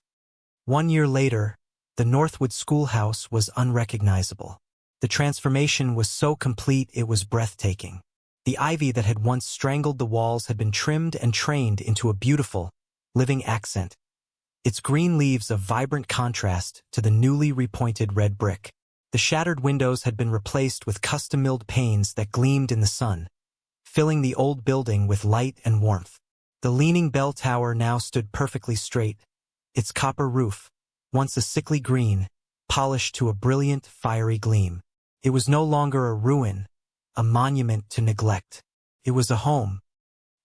1 year later, the Northwood Schoolhouse was unrecognizable. The transformation was so complete it was breathtaking. The ivy that had once strangled the walls had been trimmed and trained into a beautiful, living accent, its green leaves a vibrant contrast to the newly repointed red brick. The shattered windows had been replaced with custom-milled panes that gleamed in the sun, filling the old building with light and warmth. The leaning bell tower now stood perfectly straight, its copper roof, once a sickly green, polished to a brilliant, fiery gleam. It was no longer a ruin, a monument to neglect. It was a home.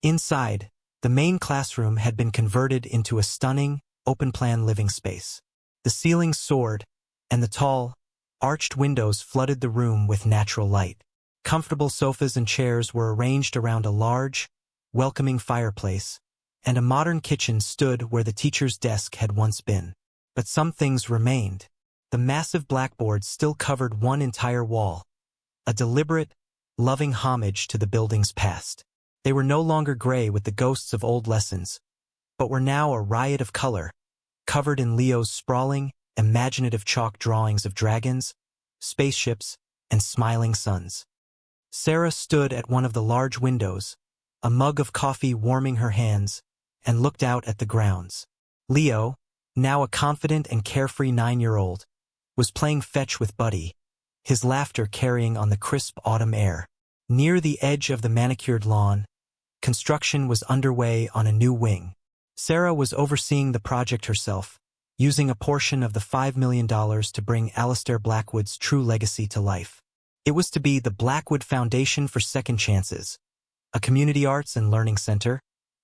Inside, the main classroom had been converted into a stunning, open-plan living space. The ceilings soared, and the tall, arched windows flooded the room with natural light. Comfortable sofas and chairs were arranged around a large, welcoming fireplace, and a modern kitchen stood where the teacher's desk had once been. But some things remained. The massive blackboards still covered one entire wall, a deliberate, loving homage to the building's past. They were no longer gray with the ghosts of old lessons, but were now a riot of color, covered in Leo's sprawling, imaginative chalk drawings of dragons, spaceships, and smiling suns. Sarah stood at one of the large windows, a mug of coffee warming her hands, and looked out at the grounds. Leo, now a confident and carefree 9-year-old, was playing fetch with Buddy, his laughter carrying on the crisp autumn air. Near the edge of the manicured lawn, construction was underway on a new wing. Sarah was overseeing the project herself, using a portion of the $5 million to bring Alistair Blackwood's true legacy to life. It was to be the Blackwood Foundation for Second Chances, a community arts and learning center,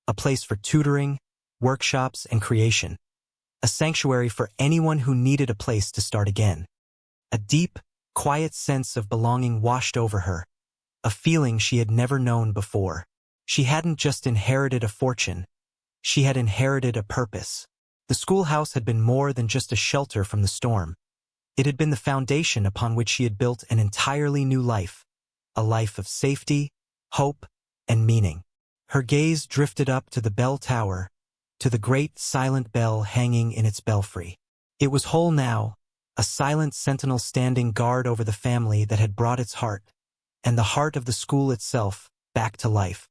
a place for tutoring, workshops, and creation, a sanctuary for anyone who needed a place to start again. A deep, quiet sense of belonging washed over her, a feeling she had never known before. She hadn't just inherited a fortune, she had inherited a purpose. The schoolhouse had been more than just a shelter from the storm. It had been the foundation upon which she had built an entirely new life, a life of safety, hope, and meaning. Her gaze drifted up to the bell tower, to the great silent bell hanging in its belfry. It was whole now, a silent sentinel standing guard over the family that had brought its heart, and the heart of the school itself, back to life.